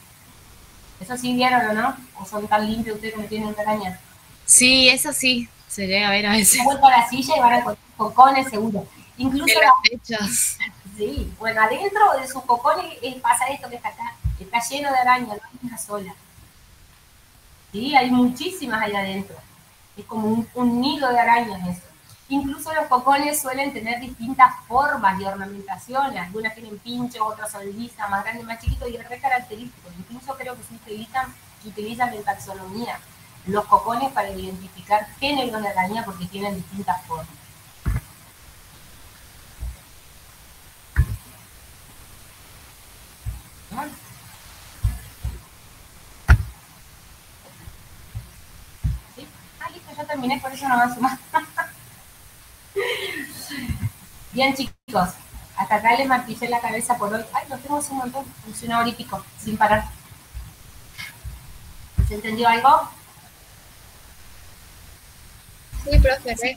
¿Eso sí vieron o no? ¿O son tan limpios ustedes que no tienen araña? Sí, eso sí, se llega a ver a veces. Se vuelto a la silla y van a encontrar cocones, seguro. Incluso las fechas. Sí, bueno, adentro de sus cocones pasa esto que está acá, está lleno de arañas, no hay una sola. Sí, hay muchísimas ahí adentro. Es como un nido de arañas eso. Incluso los cocones suelen tener distintas formas de ornamentación, algunas tienen pinchos, otras son lisas, más grandes, más chiquitos, y es re característico. Incluso creo que se utilizan en taxonomía los cocones para identificar géneros de araña porque tienen distintas formas. ¿Sí? Ah, listo, ya terminé, por eso no avanzo más. Bien, chicos, hasta acá les martillé la cabeza por hoy. Ay, lo tengo un montón, hice 1 hora y pico, sin parar. ¿Se entendió algo? Sí, profe.